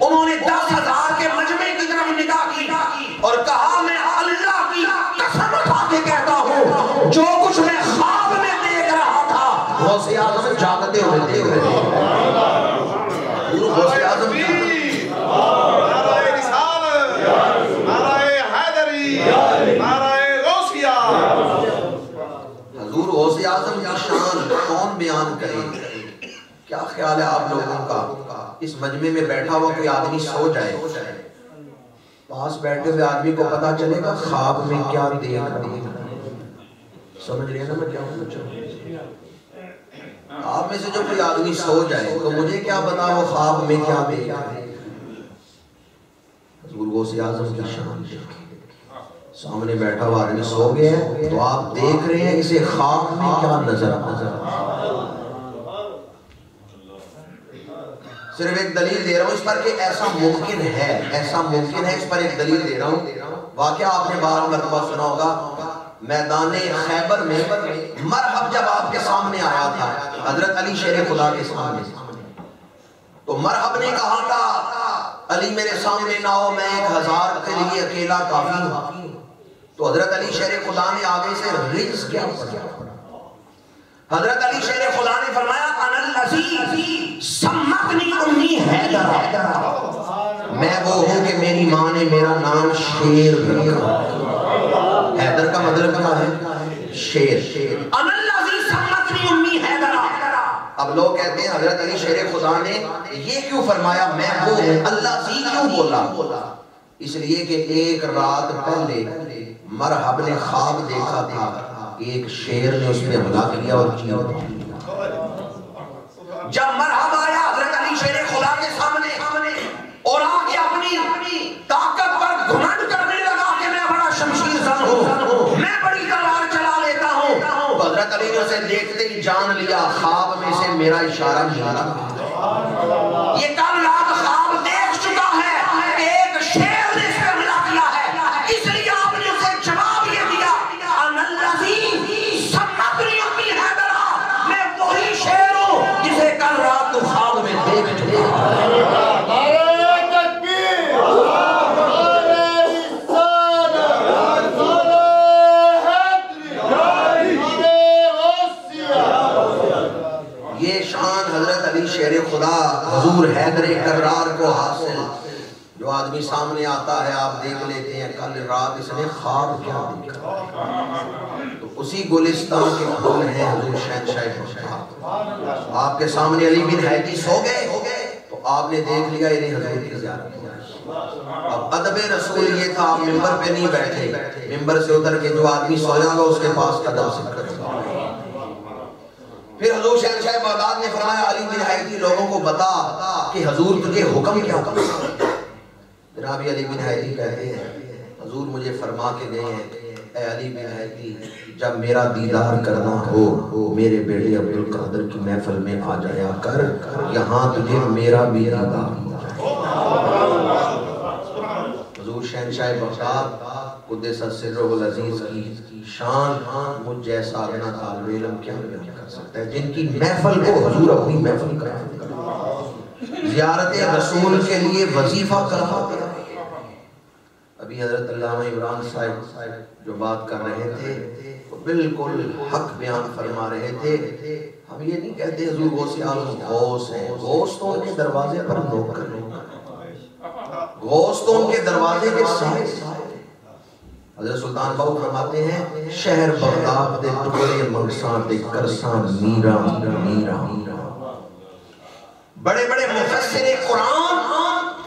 انہوں نے 10,000 کے مجمع کی طرف نگاہ کی اور کہا میں اللہ کی قسم اٹھا کے کہتا ہوں جو کچھ میں خواب میں دیکھ رہا تھا غوث اعظم جاگتے ہوئے دیکھ رہے تھے۔ غوث اعظم نعرہ رسالت، نعرہ حیدری، نعرہ حضور غوث اعظم کی شان کون بیان کرے؟ کیا خیال ہے آپ لوگوں کا اس مجمع میں بیٹھا ہوا کوئی آدمی سو جائے، پاس بیٹھے ہوئے آدمی کو پتا چلے گا خواب میں کیا دیکھ رہا ہے؟ سمجھ رہے ہیں نا میں کیا پوچھ رہا ہوں؟ آپ میں سے جو کوئی آدمی سو جائے تو مجھے کیا پتا وہ خواب میں کیا دیکھ رہا ہے؟ حضور غوث اعظم کی شان دیکھیں، سامنے بیٹھا ہوا آدمی سو گیا ہے تو آپ دیکھ رہے ہیں اسے خواب میں کیا نظر صرف ایک دلیل دے رہا ہوں اس پر کہ ایسا ممکن ہے اس پر ایک دلیل دے رہا ہوں. واقعہ آپ نے 12 مرتبہ سنا ہوگا میدان خیبر میں مرحب جب آپ کے سامنے آیا تھا حضرت علی شیر خدا کے سامنے تو مرحب نے کہا تھا علی میرے سامنے نہ ہو میں 1000 کے لیے اکیلا کافی ہوں. تو حضرت علی شیر خدا نے آگے سے رجز کیا پڑھا. حضرت علی شیر خدا نے فرمایا انا الذی سمتنی امی حیدر میں وہ ہوں کہ میری ماں نے میرا نام شیر رکھا. حیدر کا مطلب کیا ہے شیر. انا الذی سمتنی امی حیدر. اب لوگ کہتے ہیں حضرت علی شیر خدا نے یہ کیوں فرمایا میں وہ ہوں اللہ زی کیوں بولا؟ اس لیے کہ ایک رات پہلے مرحب نے خواب دیکھا تھا کہ ایک شیر نے اس پہ حملہ کیا اور چیر دیا. جب مرحب آیا حضرت علی شیر خدا کے سامنے اور آگے اپنی طاقت پر گھمنڈ کرنے لگا کہ میں بڑا شمشیر زن ہوں میں بڑی تلوار چلا لیتا ہوں تو حضرت علی نے اسے دیکھتے ہی جان لیا خواب میں سے میرا اشارہ ملا. یہ کل رات خواب دیکھ چکا ہے کہ ایک شیر نے اس پہ حملہ کیا ہے اس لیے آپ نے اسے جواب یہ دیا انا الذی سمتنی امی حیدر میں وہی شیر ہوں جسے کل رات تو خواب میں دیکھ چکا ہے. شیر خدا حضور حیدر کرار کو حاصل. جو آدمی سامنے آتا ہے آپ دیکھ لیتے ہیں کل رات اس نے خواب کیا دیکھا تو اسی گلستان کے پھول ہیں حضور شہنشاہ بغداد. آپ کے سامنے علی بن حیدی سو گئے تو آپ نے دیکھ لیا یہ حضور کی زیارت. اب ادب رسول یہ تھا آپ ممبر پہ نہیں بیٹھے ممبر سے اتر کے جو آدمی سویا گا اس کے پاس قدم سے کرے. پھر حضور شہنشاہ بغداد نے فرمایا علی بن حیدی لوگوں کو بتا کہ حضور تجھے حکم کیا کرتا. جناب علی بن حیدی کہتے ہیں حضور مجھے فرما کے گئے ہیں اے علی بن حیدی جب میرا دیدار کرنا ہو میرے بیٹے عبدالقادر کی محفل میں آ جایا کر یہاں تجھے میرا بھی دیدار ہو جائے. حضور شہنشاہ بغداد قدس سرہ العزیز کی شان مجھ جیسا اپنا طالب علم کیا بیان کر سکتا ہے جن کی محفل کو حضور اپنی محفل کرا زیارت رسول کے لیے وظیفہ کرواتے ہیں. ابھی حضرت علامہ عمران صاحب جو بات کر رہے تھے وہ بالکل حق بیان فرما رہے تھے. ہم یہ نہیں کہتے حضور غوث اعظم غوث ہیں. غوث تو ان کے دروازے پر نوکر غوث تو ان کے دروازے کے سائے. حضرت سلطان باہو فرماتے ہیں شہر بغداد دے ٹکڑے مقصاں دے کرساں میرا میرا. بڑے بڑے مفسر قرآن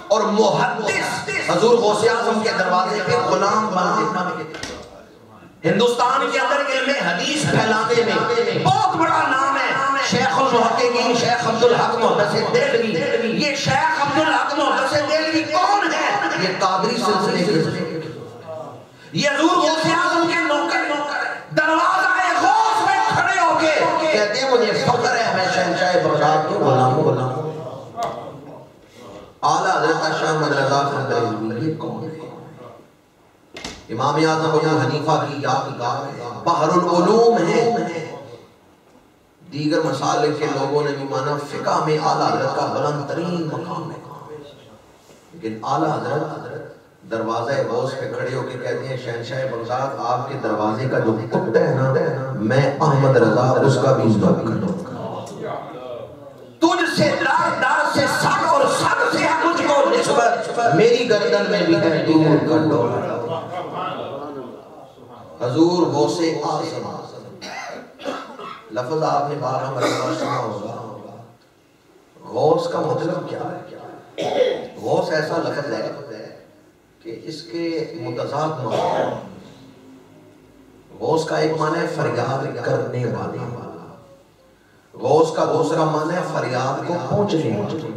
اور محدث حضور غوث اعظم کے دروازے پہ غلام بنتے. ہندوستان کے اندر علم حدیث پھیلانے میں بہت بڑا نام ہے شیخ المحققین شیخ عبدالحق محدث دہلوی. یہ شیخ عبدالحق محدث دہلوی کون ہے؟ یہ قادری سلسلے کے یہ حضور غوث اعظم کے نوکر دروازہ غوث میں کھڑے ہو کے کہتے ہیں مجھے فخر ہے میں شہنشاہ بغداد کے غلام ہوں. اعلیٰ حضرت شاہ احمد رضا خان دہلوی یہ کون ہے؟ امام اعظم ابو حنیفہ کی یادگار بحر العلوم ہے. دیگر مسالک کے لوگوں نے بھی مانا فقہ میں اعلیٰ حضرت کا بلند ترین مقام ہے لیکن اعلیٰ حضرت دروازہ غوث پہ کھڑے ہو کے کہتے ہیں شہنشاہ بغداد آپ کے دروازے کا جو کتا ہے نا میں احمد رضا اس کا بھی نوکر ہوں. تجھ سے دار سے سگ اور سگ سے مجھ کو نسبت میری گردن میں بھی ہے دور کا ڈور. حضور غوث اعظم لفظ آپ نے 12 مرتبہ سنا ہوگا. غوث کا مطلب کیا ہے؟ غوث ایسا لفظ ہے کہ اس کے متضاد معنی. غوث کا ایک معنی ہے فریاد کرنے والا. غوث کا دوسرا معنی ہے فریاد کو پہنچنے والا.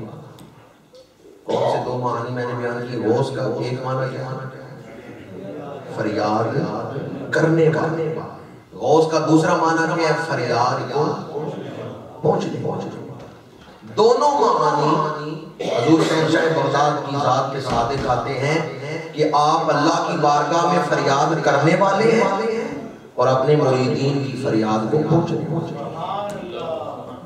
کون سے دو معنی میں نے بیان کی؟ غوث کا ایک معنی کیا ہے؟ فریاد کرنے والے. غوث کا دوسرا معنی کیا ہے؟ فریاد کو پہنچنے. دونوں معنی حضور شہنشاہ بغداد کی ذات کے صادق آتے ہیں کہ آپ اللہ کی بارگاہ میں فریاد کرنے والے ہیں اور اپنے مریدین کی فریاد کو پہنچنے.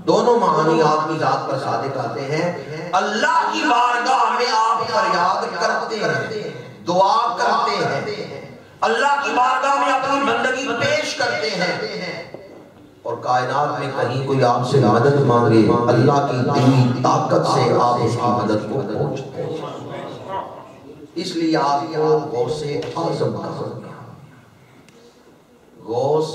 دونوں معنی آپ کی ذات پر صادق آتے ہیں. اللہ کی بارگاہ میں آپ فریاد کرتے ہیں، دعا کرتے ہیں، اللہ کی بارگاہ میں اپنی بندگی پیش کرتے ہیں، اور کائنات میں کہیں کوئی آپ سے مدد مانگے اللہ کی دی طاقت سے آپ اس کی مدد کو پہنچتے ہیں. اس لیے آپ کو غوث اعظم کہا گیا. غوث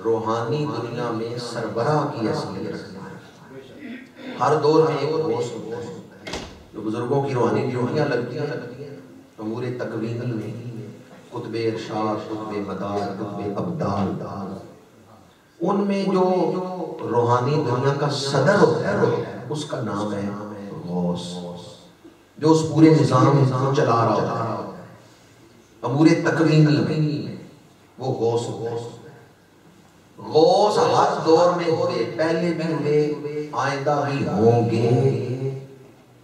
روحانی دنیا میں سربراہ کی حیثیت رکھتا ہے. ہر دور میں ایک غوث ہوتا ہے. جو بزرگوں کی روحانی ڈیوٹیاں لگتی ہیں امور تکوینی میں، قطب ارشاد، قطب مدار، قطب ابدال، ان میں جو روحانی دنیا کا صدر ہوتا ہے اس کا نام ہے غوث، جو اس پورے نظام کو چلا رہا ہوتا ہے. امور تکوینی میں وہ غوث ہوتا ہے. غوث ہر دور میں ہوئے، پہلے بھی ہوئے، آئندہ بھی ہوں گے،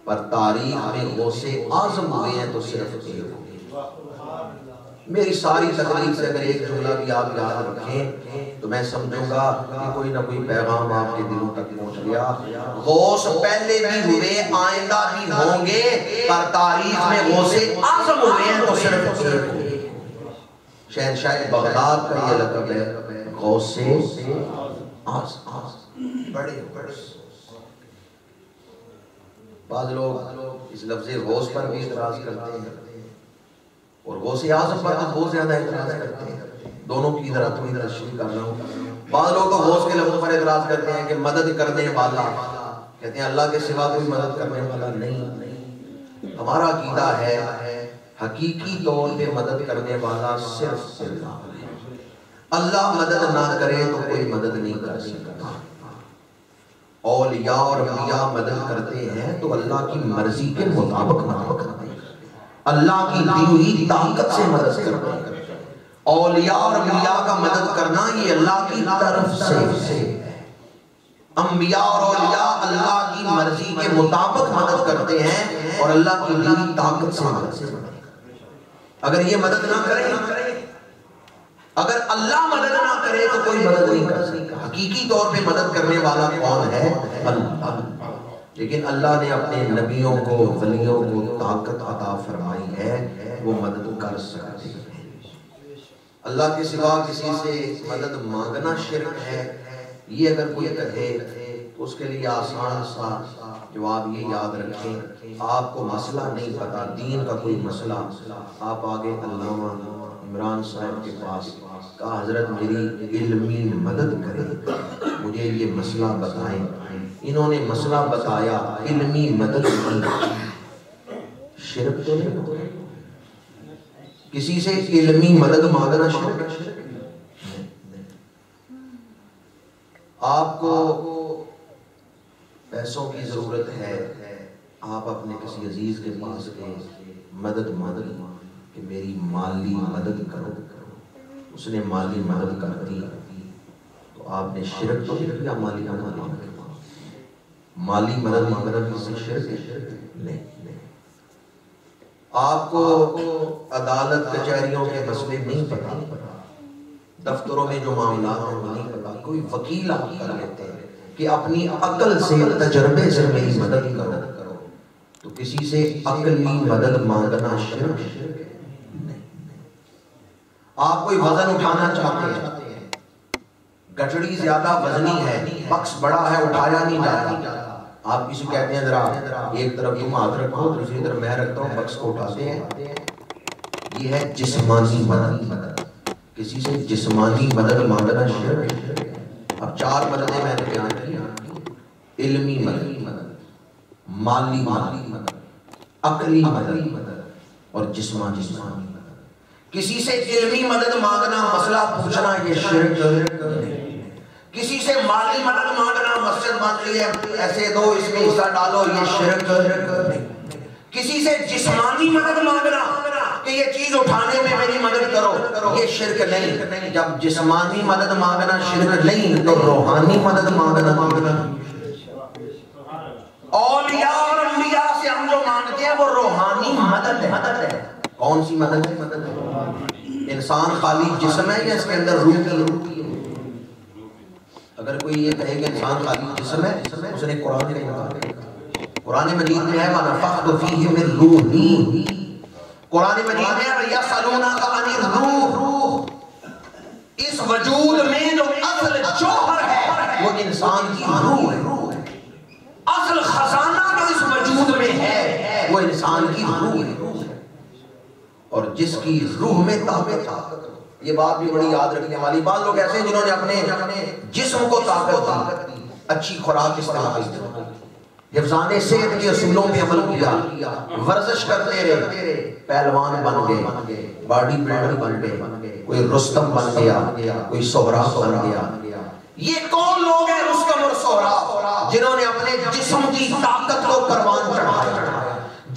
پر تاریخ میں غوث اعظم ہوئے ہیں تو صرف ایک ہوئے. میری ساری تقریر سے اگر ایک جملہ بھی آپ یاد رکھیں تو میں سمجھوں گا کہ کوئی نہ کوئی پیغام آپ کے دلوں تک پہنچ گیا. غوث پہلے بھی ہوئے، آئندہ بھی ہوں گے، پر تاریخ میں غوث اعظم ہوئے ہیں تو صرف ایک ہوئے. شہنشاہ بغداد کا یہ لقب ہے غوث اعظم. بڑے بعض لوگ اس لفظ غوث پر بھی اعتراض کرتے ہیں اور غوث اعظم پر بہت زیادہ اعتراض کرتے ہیں. دونوں کی ذرا تھوڑی تشریح کر رہا ہوں. بعض لوگ تو غوث کے لفظ پر اعتراض کرتے ہیں کہ مدد کرنے والا، کہتے ہیں اللہ کے سوا کوئی مدد کرنے والا نہیں. ہمارا عقیدہ ہے حقیقی طور پہ مدد کرنے والا صرف اللہ ہے. اللہ مدد نہ کرے تو کوئی مدد نہیں کر سکتا. اولیاء اور انبیاء مدد کرتے ہیں تو اللہ کی مرضی کے مطابق مدد کرتے ہیں، اللہ کی دی ہوئی طاقت سے مدد کرتے ہیں. اولیاء اور انبیاء کا مدد کرنا یہ اللہ کی طرف سے ہے. انبیاء اور اولیاء اللہ کی مرضی کے مطابق مدد کرتے ہیں اور اللہ کی دی ہوئی طاقت سے مدد کرتے ہیں. اگر یہ مدد نہ کرے، اگر اللہ مدد نہ کرے تو کوئی مدد نہیں کر سکتا. حقیقی طور پہ مدد کرنے والا کون ہے؟ اللہ. لیکن اللہ نے اپنے نبیوں کو، ولیوں کو طاقت عطا فرمائی ہے، وہ مدد کر سکتے ہیں. اللہ کے سوا کسی سے مدد مانگنا شرک ہے. یہ اگر کوئی کہے تو اس کے لیے آسان سا جواب یہ یاد رکھیں، آپ کو مسئلہ نہیں پتا، دین کا کوئی مسئلہ، آپ آگے علامہ عمران صاحب کے پاس کہا حضرت میری علمی مدد کریں، مجھے یہ مسئلہ بتائیں. انہوں نے مسئلہ بتایا، علمی مدد کی. شرک تو نہیں؟ کسی سے علمی مدد مانگنا شرک؟ آپ کو پیسوں کی ضرورت ہے، آپ اپنے کسی عزیز کے پاس گئے، مدد کہ میری مالی مدد کرو، اس نے مالی مدد کر دی تو آپ نے شرک تو نہیں کیا؟ مالی مدد مانگنا، مالی مدد مانگنا کسی شرک نہیں. آپ کو عدالت کچہریوں کے مسئلے نہیں پتا، دفتروں میں جو معاملات ہیں وہ نہیں پتا، کوئی وکیل آپ کر لیتے ہیں کہ اپنی عقل سے، تجربے سے میری مدد کرو، تو کسی سے عقلی مدد مانگنا شرک نہیں. آپ کوئی وزن اٹھانا چاہتے ہیں، گٹڑی زیادہ وزنی ہے، بکس بڑا ہے، اٹھایا نہیں جاتا، آپ کسی کہتے ہیں ذرا ایک طرف تم ہاتھ رکھو، دوسری طرف میں رکھتا ہوں، بکس کو اٹھاتے ہیں. یہ ہے جسمانی مدد. کسی سے جسمانی مدد مانگنا شرک ہے. اب 4 مددیں میں نے بیان کی: علمی مدد، مالی مدد، عقلی مدد اور جسمانی مدد. کسی سے علمی مدد مانگنا، مسئلہ پوچھنا، یہ شرک نہیں. کسی سے مالی مدد مانگنا، مسجد بن رہی ہے ایسے دو، اس میں حصہ ڈالو، یہ شرک نہیں. کسی سے جسمانی مدد مانگنا، کہ یہ چیز اٹھانے میں میری مدد کرو، یہ شرک نہیں۔ جب جسمانی مدد مانگنا شرک نہیں تو روحانی مدد مانگنا۔ اولیاء اور انبیاء سے ہم جو مانگتے ہیں وہ روحانی مدد ہے۔ کون سی مدد ہے؟ انسان خالی جسم ہے یا اس کے اندر روح کی؟ اگر کوئی یہ کہے کہ انسان خالی جسم ہے، اس نے قرآن کا انکار کیا۔ قرآن مجید میں ہے وَنَفَخْتُ فِيهِ مِن رُوحِي، قرآن مجید میں ہے یَسْأَلُونَکَ عَنِ الرُّوحِ، اس وجود میں جو اصل جوہر ہے وہ انسان کی روح ہے، اصل خزانہ جو اس وجود میں ہے وہ انسان کی روح ہے، اور جس کی روح میں طاقت ہے۔ یہ بات بھی بڑی یاد رکھنے والی۔ بعض لوگ ایسے ہیں جنہوں نے اپنے جسم کو طاقت دی، اچھی خوراک استعمال کی، حفظان صحت کے اصولوں پہ عمل کیا، ورزش کرتے رہے، پہلوان بن گئے، باڈی بلڈر بن گئے، کوئی رستم بن گیا، کوئی سہراب بن گیا۔ یہ کون لوگ ہیں رستم اور سہراب؟ جنہوں نے اپنے جسم کی طاقت کو پروان چڑھایا،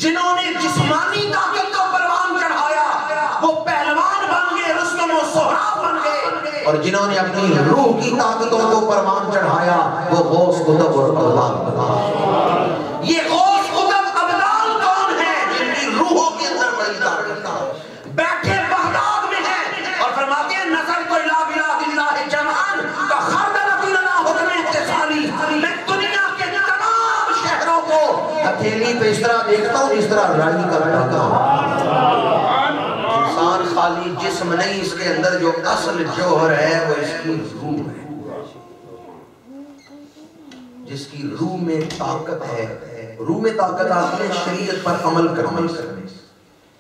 جنہوں نے جسمانی طاقت کو پروان چڑھایا وہ پہلوان بن گئے، رستم و سہراب بن گئے، اور جنہوں نے اپنی روح کی طاقتوں کو پروان چڑھایا وہ غوث قطب اور ابدال بن۔ یہ غوث قطب ابدال کون ہیں؟ جن کی روحوں کے اندر بڑی طاقت، بیٹھے بغداد میں ہیں اور فرماتے ہیں نظر تو الی بلاد اللہ جمعاً کا خردل فی لنا حکم اتصالی، میں دنیا کے تمام شہروں کو ہتھیلی پہ اس طرح دیکھتا ہوں اس طرح رائی کا رہتا ہوں۔ انسان خالی جسم نہیں، اس کے اندر جو اصل جوہر ہے وہ اس کی روح ہے، جس کی روح میں طاقت ہے۔ روح میں طاقت آتی ہے شریعت پر عمل کرنے سے۔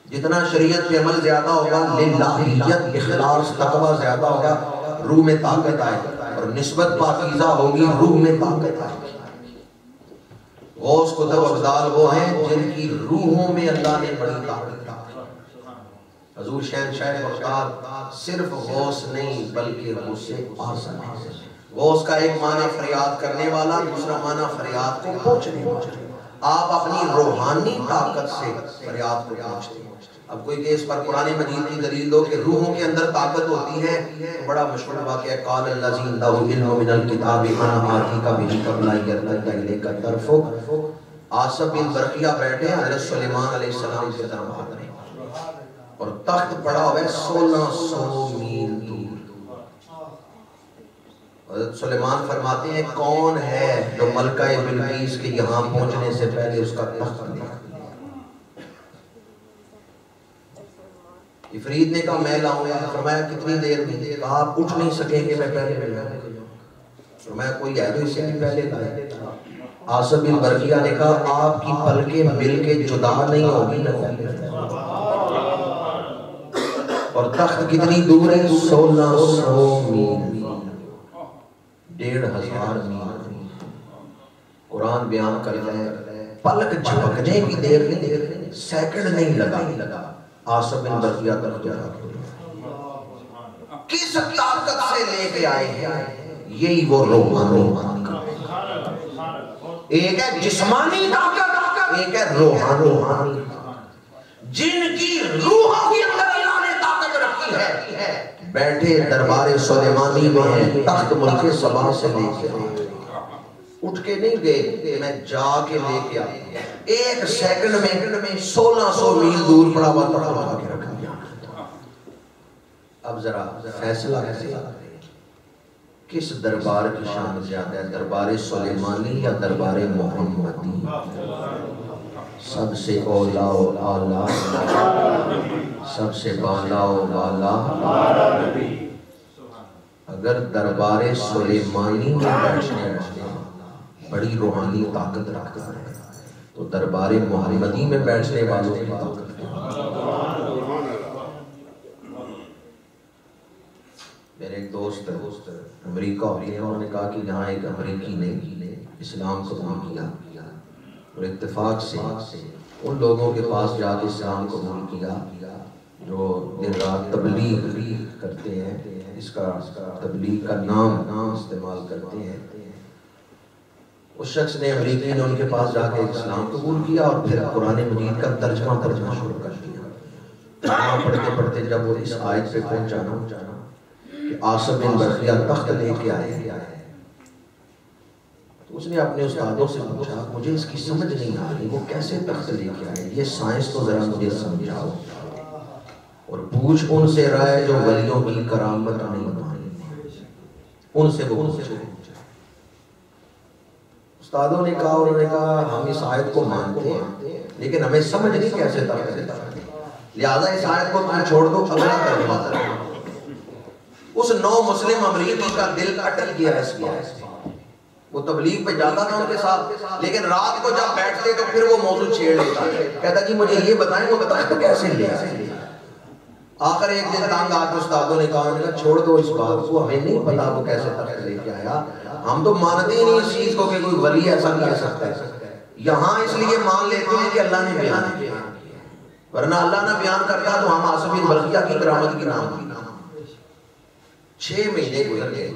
جتنا شریعت پہ عمل زیادہ ہوگا، للہیت اخلاص تقوی زیادہ ہوگا، روح میں طاقت آئے، اور نسبت پاکیزہ ہوگی، روح میں طاقت آئے۔ غوث قطب ابدال وہ ہیں جن کی روحوں میں اللہ نے بڑی طاقت رکھی۔ حضور شہنشاہ بغداد صرف غوث نہیں بلکہ غوث اعظم ہے۔ غوث کا ایک معنی فریاد کرنے والا، دوسرا معنی فریاد کو پہنچنے والا۔ آپ اپنی روحانی طاقت سے فریاد کو پہنچتے ہیں۔ اب کوئی کہ اس پر قرآن مجید کی دلیل دو کہ روحوں کے اندر طاقت ہوتی ہے، تو بڑا مشہور واقعہ ہے قال الذی عنده علم من الکتاب انا آتیک بہ قبل ان یرتد الیک طرفک۔ آصف بن برقیہ بیٹھے ہیں، حضرت سلیمان علیہ السلام کے دربار میں، اور تخت پڑا ہوا ہے 1600 میل دور۔ حضرت سلیمان فرماتے ہیں کون ہے جو ملکہ بلقیس کے یہاں پہنچنے سے پہلے اس کا تخت دیکھ لیا؟ عفریت نے کہا میں لاؤں گا۔ فرمایا کتنی دیر میں؟ کہا آپ اٹھ نہیں سکیں گے میں پہلے مل جاؤں۔ فرمایا کوئی ہے تو اسے بھی پہلے لائے۔ آصف بن برقیہ نے کہا آپ کی پلکیں مل کے جدا نہیں ہوگی نہ پہلے، اور تخت کتنی دور ہے؟ 1600 میل، 1500 میل۔ قرآن بیان کرتا ہے پلک جھپکنے کی دیر نہیں، سیکنڈ نہیں لگا، آصف بن برقیہ تک جا کے کس طاقت سے لے کے آئے ہیں؟ یہی وہ روحانی ایک ہے جسمانی طاقت، ایک ہے روحانی، جن کی روحوں کے اندر اللہ نے طاقت رکھی ہے۔ بیٹھے دربار سلیمانی میں ہیں، تخت ملک سبا سے لے کے اٹھ کے نہیں گئے، میں جا کے لے کے آیا، ایک سیکنڈ میں 1600 میل دور پڑا ہوا تخت لگا کے رکھ دیا۔ اب ذرا فیصلہ کیسے کس دربار کی شان زیادہ ہے، دربار سلیمانی یا دربار محمدی؟ سب سے اولا و اعلیٰ، سب سے بالا و بالا۔ اگر دربار سلیمانی میں بیٹھنے والا بڑی روحانی طاقت رکھتا ہے تو دربار محمدی میں بیٹھنے والوں کی طاقت میرے ایک دوست امریکہ ہوئی ہیں، انہوں نے کہا کہ یہاں ایک امریکی نے اسلام قبول کیا، اور اتفاق سے ان لوگوں کے پاس جا کے اسلام قبول کیا جو دن رات تبلیغ کرتے ہیں، اس کا تبلیغ کا نام استعمال کرتے ہیں۔ اس شخص نے امریکی نے ان کے پاس جا کے اسلام قبول کیا اور پھر قرآن مجید کا ترجمہ شروع کر دیا۔ کلمہ پڑھتے پڑھتے جب وہ اس آیت پہ پہنچا نا کہ عاصم بن برقیہ تخت لے کے آئے، تو اس نے اپنے استادوں سے پوچھا مجھے اس کی سمجھ نہیں آ رہی، وہ کیسے تخت لے کے آئے، یہ سائنس تو ذرا مجھے سمجھاؤ، اور پوچھ ان سے رائے جو ولیوں کی کرامت نہیں مانی، ان سے وہ پوچھے۔ استادوں نے کہا، انہوں نے کہا ہم اس آیت کو مانتے ہیں لیکن ہمیں سمجھ نہیں کیسے تخت لے، لہذا اس آیت کو تم چھوڑ دو، اگلا ترجمہ کرو۔ اس نو مسلم امریکی کا دل اٹل گیا اس بات، وہ تبلیغ پہ جاتا تھا ان کے ساتھ، لیکن رات کو جب بیٹھتے تو پھر وہ موضوع چھیڑ لیتا، کہتا جی مجھے یہ بتائیں، وہ بتائیں تو کیسے لے آئے۔ آخر ایک دن تانگ آتے استادوں نے کہا چھوڑ دو اس بات کو، ہمیں نہیں پتا وہ کیسے تخت لے کے آیا، ہم تو مانتے ہی نہیں اس چیز کو کہ کوئی ولی ایسا کہہ سکتا ہے، یہاں اس لیے مان لیتے ہیں کہ اللہ نے بیان کیا، ورنہ اللہ نہ بیان کرتا تو ہم عاصم بن برقیہ کی کرامت کی نام کی۔ 6 مہینے گزر گئے،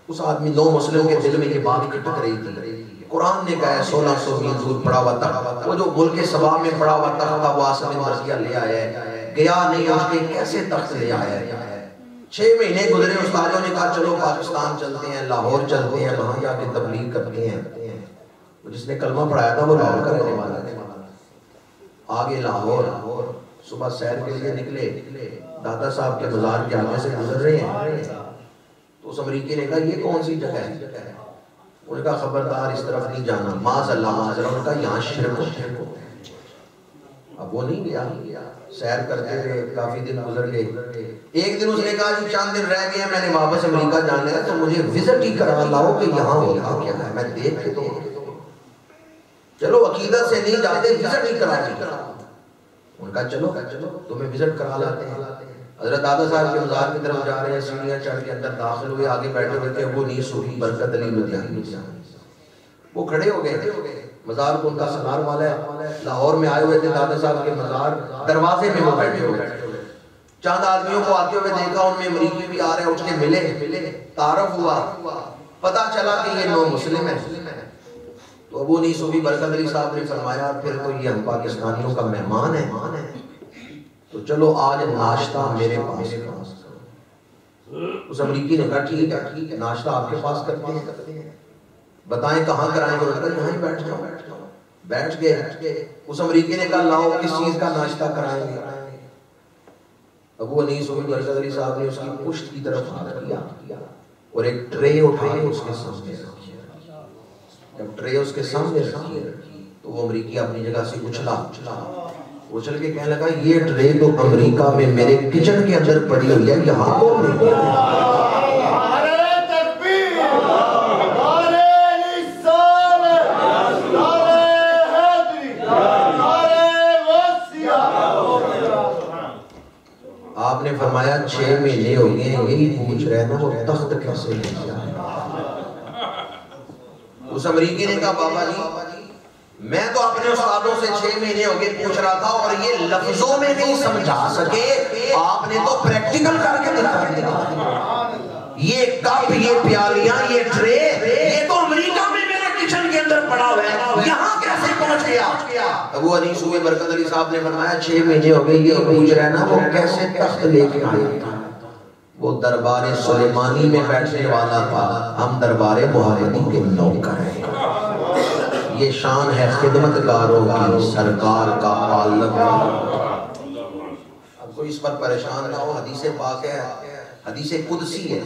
اس آدمی نو مسلم کے دل میں یہ بات کھٹک رہی تھی، قرآن نے کہا ہے 1600 میل دور پڑا ہوا تخت، وہ جو ملک سبا میں پڑا ہوا تخت تھا وہ عاصم بن برقیہ لے آیا ہے، گیا نہیں اس کے کیسے تخت لے آیا ہے۔ 6 مہینے گزرے، استادوں نے کہا چلو پاکستان چلتے ہیں، لاہور چلتے ہیں، وہاں جا کے تبلیغ کرتے ہیں۔ جس نے کلمہ پڑھایا تھا وہ لاہور کا رہنے والا تھا، آگے لاہور صبح سیر کے لیے نکلے، دادا صاحب کے مزار کے آگے سے گزر رہے ہیں تو اس امریکی نے کہا یہ کون سی جگہ ہے، انہوں نے کہا خبردار اس طرف نہیں جانا، معاذ اللہ معاذ اللہ، انہوں نے کہا یہاں شرک ہو۔ اب وہ نہیں گیا، سیر کرتے رہے، کافی دن گزر گئے۔ ایک دن اس نے کہا جی چاند دن رہ گئے، میں نے واپس امریکہ جانے کا، تو مجھے وزٹ ہی کرا لاؤ کہ یہاں ہوتا کیا ہے، میں دیکھ کے تو چلو عقیدت سے نہیں جاتے، وزٹ ہی کرا دی۔ ان کا چلو تمہیں وزٹ کرا لاتے ہیں۔ حضرت دادا صاحب کے مزار کی طرف جا رہے ہیں، سیڑھیاں چڑھ کے اندر داخل ہوئے، آگے بیٹھے ہوئے تھے ابو نیس صوفی برکت علی لدھیانوی، وہ کھڑے ہو گئے، مزار کو ان کا سنار والا ہے، لاہور میں آئے ہوئے تھے دادا صاحب کے مزار، دروازے میں وہ بیٹھے ہوئے، چاند آدمیوں کو آتے ہوئے دیکھا، ان میں امریکی بھی آ رہے، اٹھ کے ملے، تعارف ہوا، پتا چلا کہ یہ نو مسلم ہے۔ تو ابو نیس صوفی برکت علی صاحب نے فرمایا پھر تو یہ ہم پاکستانیوں کا مہمان ہے، تو چلو آج ناشتہ میرے پاس کرو۔ اس امریکی نے کہا ٹھیک ہے، ناشتہ آپ کے پاس کرتے ہیں، بتائیں کہاں کرائیں گے، یہاں ہی بیٹھ جاؤ۔ بیٹھ گئے، اس امریکی نے کہا لاؤ کس چیز کا ناشتہ کرائیں گے۔ ابو نیس صوفی برکت علی صاحب نے اس کی پشت کی طرف ہاتھ کیا اور ایک ٹرے اٹھا کے اس کے سامنے رکھی۔ جب ٹرے اس کے سامنے رکھی تو وہ امریکی اپنی جگہ سے اچھل کے کہنے لگا یہ ٹرے تو امریکہ میں میرے کچن کے اندر پڑی ہوئی ہے، یہاں تو نہیں ہے۔ آپ نے فرمایا 6 مہینے ہو گئے یہی پوچھ رہے نا وہ تخت کیسے لے گیا۔ اس امریکی نے کہا بابا جی میں تو اپنے استادوں سے 6 مہینے ہو گئے پوچھ رہا تھا اور یہ لفظوں میں نہیں سمجھا سکے، آپ نے تو پریکٹیکل کر کے دکھا دیا۔ یہ کپ، یہ پیالیاں، یہ ٹرے، یہ تو امریکہ میں میرے کچن کے اندر پڑا ہوا ہے، یہاں کیسے پہنچ گیا؟ ابو نیس صوفی برکت علی صاحب نے فرمایا 6 مہینے ہو گئے یہ پوچھ رہے نا وہ کیسے تخت لے کے آیا۔ وہ دربار سلیمانی میں بیٹھنے والا تھا، ہم دربار محمدی کے نوکر ہیں۔ یہ شان ہے خدمت کاروں کی، سرکار کا عالم۔ اب کوئی اس پر پریشان نہ ہو، حدیث پاک ہے، حدیث قدسی ہے۔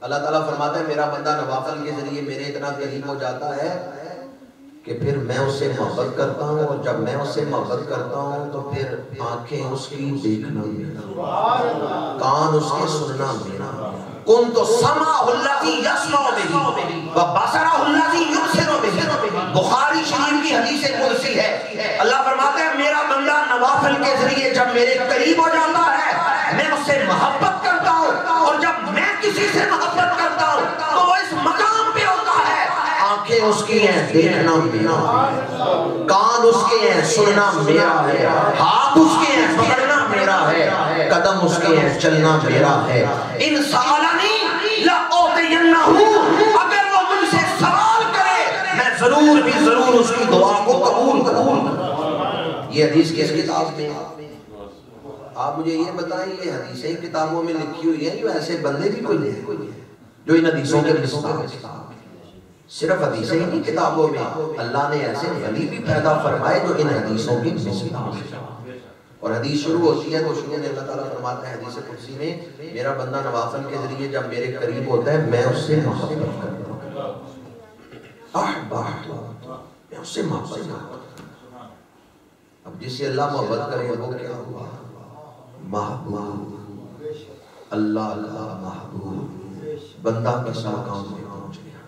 اللہ تعالیٰ فرماتا ہے میرا بندہ نوافل کے ذریعے میرے اتنا قریب ہو جاتا ہے کہ پھر میں اس سے محبت کرتا ہوں، اور جب میں اس سے محبت کرتا ہوں تو پھر آنکھیں اس کی دیکھنا میرا، کان اس کے سننا میرا۔ کنت سمعہ الذی یسمع بہ وبصرہ الذی یبصر بہ۔ بخاری شریف کی حدیث قدسی ہے، اللہ فرماتا ہے میرا بندہ نوافل کے ذریعے جب میرے قریب ہو جاتا ہے میں اس سے محبت کرتا ہوں، اور جب میں کسی سے محبت کرتا ہوں تو وہ اس مقام پہ ہوتا ہے، آنکھیں اس کی ہیں دیکھنا میرا، کان اس کے ہیں سننا میرا ہے، ہاتھ اس کے ہیں پکڑنا میرا ہے، قدم اس کے ہیں چلنا میرا ہے۔ ان سالنی لأعطینہ، اگر وہ مجھ سے سوال کرے میں ضرور بھی ضرور اس کی دعا کو قبول کروں۔ یہ حدیث کس کتاب میں؟ آپ مجھے یہ بتائیں یہ حدیثیں کتابوں میں لکھی ہوئی ہیں جو ایسے بندے بھی کوئی ہیں جو ان حدیثوں کے مستحق؟ صرف حدیثیں ہی نہیں کتابوں میں، اللہ نے ایسے ولی بھی پیدا فرمائے جو ان حدیثوں کی مستحق۔ اور حدیث شروع ہوتی ہے تو شروع میں اللہ تعالیٰ فرماتا ہے حدیث قدسی میں، میرا بندہ نوافل کے ذریعے جب میرے قریب ہوتا ہے میں اس سے محبت کرتا ہوں، میں اس سے محبت کرتا ہوں۔ اب جس سے اللہ محبت کرے وہ کیا ہوا؟ محبوب، اللہ کا محبوب، بندہ کس مقام میں پہنچ گیا۔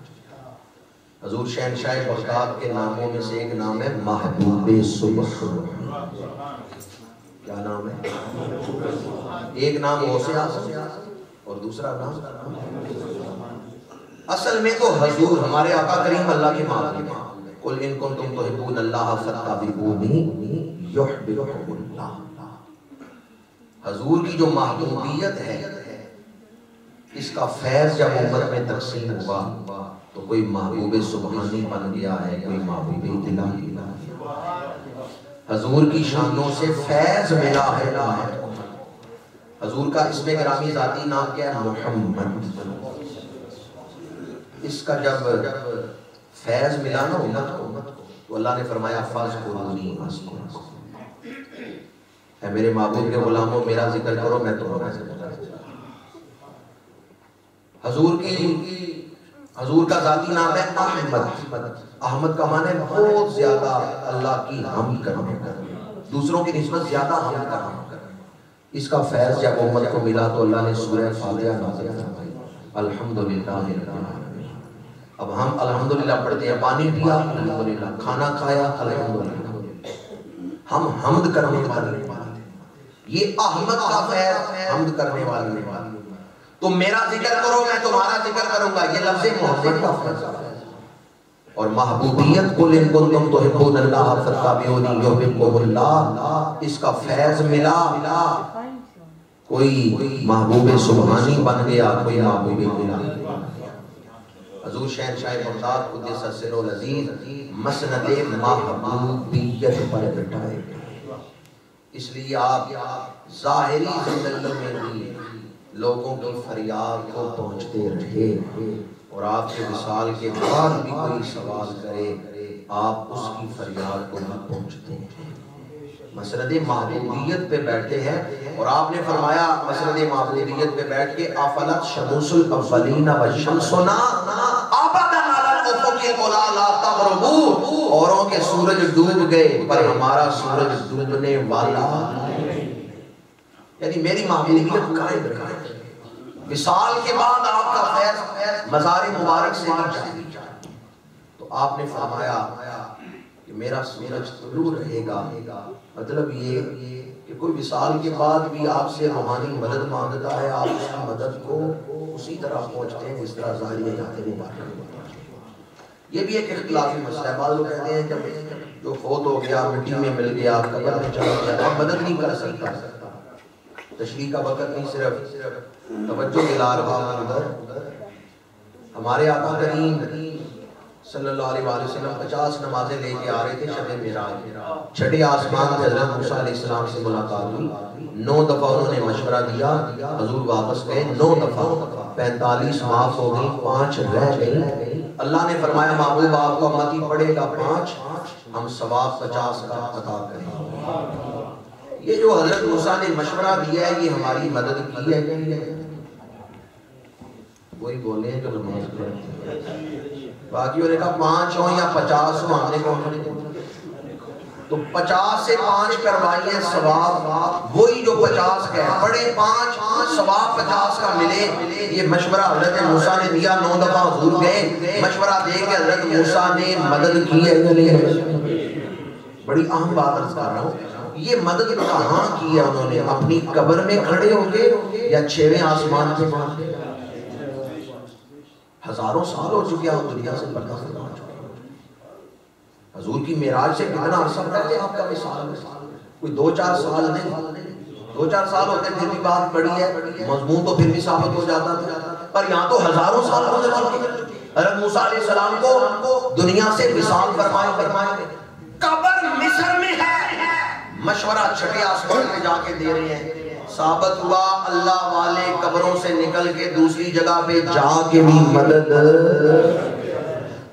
حضور شہنشاہ بغداد کے ناموں میں سے ایک نام ہے محبوب سبحان۔ کیا نام ہے؟ ایک نام غوث اعظم اور دوسرا نام، اصل میں تو حضور ہمارے آقا کریم اللہ کے محبوب ہیں۔ قل ان کنتم تحبون اللہ فاتبعونی یحببکم اللہ۔ حضور کی جو محبوبیت ہے اس کا فیض جب امت میں تقسیم ہوا تو کوئی محبوب سبحانی بن گیا ہے، کوئی محبوب الہی بن گیا۔ حضور کی شانوں سے فیض ملا ہے۔ حضور کا اسم گرامی ذاتی نام کیا ہے؟ محمد۔ اس کا جب فیض ملا نا امت کو تو اللہ نے فرمایا فاذکرونی اذکرکم، اے میرے محبوب کے غلاموں میرا ذکر کرو میں تمہارا ذکر کروں۔ حضور کا ذاتی نام ہے احمد۔ احمد کا معنی ہے بہت زیادہ اللہ کی حمد کرنے کا، دوسروں کی نسبت زیادہ حمد کرنا۔ اس کا فیض جب امت کو ملا تو اللہ نے سورہ فاتحہ نازل فرمائی، الحمدللہ رب العالمین۔ اب ہم الحمدللہ پڑھتے ہیں، پانی پیا الحمدللہ، کھانا کھایا الحمدللہ، ہم حمد کرنے والے۔ یہ احمد کا فیض، حمد کرنے والے۔ تم میرا ذکر کرو میں تمہارا ذکر کروں گا، یہ لفظ محمد کا فیض۔ اور محبوبیت قل ان کنتم تحبون اللہ فاتبعونی یحببکم اللہ، اس کا فیض ملا، کوئی محبوب سبحانی بن گیا، کوئی محبوب الہی۔ حضور شہنشاہ بغداد قدس سرہ العزیز مسند محبوبیت پر بٹھائے گئے، اس لیے آپ ظاہری زندگی میں بھی لوگوں کی فریاد کو پہنچتے رہے، اور آپ کے وصال کے بعد بھی کوئی سوال کرے آپ اس کی فریاد کو نہ پہنچتے ہیں۔ مسند محبوبیت پہ بیٹھے ہیں اور آپ نے فرمایا مسند محبوبیت پہ بیٹھ کے افلت شمس الاولین والشمسنا ابدا علی الافق العلی لا تغربوا، اوروں کے سورج ڈوب گئے پر ہمارا سورج ڈوبنے والا نہیں، یعنی میری محبوبیت قائم رہے۔ وصال کے بعد آپ کا فیض مزار مبارک سے بھی جائے، تو آپ نے فرمایا کہ میرا سورج طلوع رہے گا، مطلب یہ کہ کوئی وصال کے بعد بھی آپ سے روحانی مدد مانگتا ہے، آپ اس کی مدد کو اسی طرح پہنچتے ہیں جس طرح ظاہری ذات مبارک۔ یہ بھی ایک اختلافی مسئلہ ہے، بعض لوگ کہتے ہیں جب جو فوت ہو گیا مٹی میں مل گیا قبر میں چلا گیا اب مدد نہیں کر سکتا، تشریح کا وقت نہیں، صرف توجہ دلا رہا ہوں ادھر۔ ہمارے آقا کریم صلی اللہ علیہ وآلہ وسلم 50 نمازیں لے کے آ رہے تھے شب معراج، چھٹے آسمان پہ حضرت موسیٰ علیہ السلام سے ملاقات ہوئی، 9 دفعہ انہوں نے مشورہ دیا، حضور واپس گئے، 9 دفعہ 45 معاف ہو گئی، 5 رہ گئی۔ اللہ نے فرمایا محبوب آپ کا امتی پڑھے گا 5، ہم ثواب 50 کا عطا کریں گے۔ یہ جو حضرت موسیٰ نے مشورہ دیا ہے یہ ہماری مدد کی ہے کہ نہیں؟ وہی بولے ہیں جو نماز پڑھتے ہیں، باقیوں نے کہا 5 ہوں یا 50 ہوں، ہم نے کہا تو 50 سے 5 کروائیے ثواب، وہی جو 50 کا ہے پڑھے 5 ثواب 50 کا ملے۔ یہ مشورہ حضرت موسیٰ نے دیا، 9 دفعہ حضور گئے، مشورہ دے کے حضرت موسیٰ نے مدد کی ہے۔ بڑی اہم بات عرض کر رہا ہوں، یہ مدد کہاں کی ہے انہوں نے؟ اپنی قبر میں کھڑے ہو کے یا 6ویں آسمان پہ؟ ہزاروں سال ہو چکے ہیں دنیا سے پردہ فرما چکے ہیں۔ حضور کی معراج سے کتنا عرصہ پہلے آپ کا وصال ہے؟ کوئی 2-4 سال نہیں، 2-4 سال ہوتے پھر بھی بات بڑی ہے، مضمون تو پھر بھی ثابت ہو جاتا تھا، پر یہاں تو ہزاروں سال ہو چکے ہیں۔ حضرت موسیٰ علیہ السلام کو دنیا سے وصال فرمائے، قبر مصر میں ہے، مشورہ چھٹے آسمان پہ جا کے دے رہے ہیں. ثابت ہوا اللہ والے قبروں سے نکل کے دوسری جگہ پہ جا کے بھی مدد.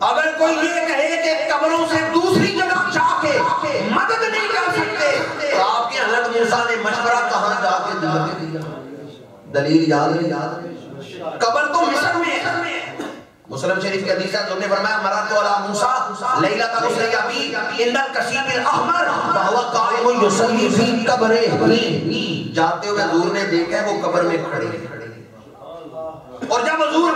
اگر کوئی یہ کہے کہ قبروں سے دوسری جگہ جا کے مدد نہیں کر سکتے تو آپ کے حضرت موسیٰ نے مشورہ کہاں جا کے دیا؟ دلیل یاد ہے؟ قبر تو مصر میں ہے. مسلم شریف کی حدیث ہے تو نے فرمایا مرات علی موسیٰ لیلۃ اسریٰ بی عند الکثیب الاحمر فہو قائم یصلی فی قبرہ. جاتے ہوئے حضور نے دیکھا وہ قبر میں کھڑے ہیں. اور جب حضور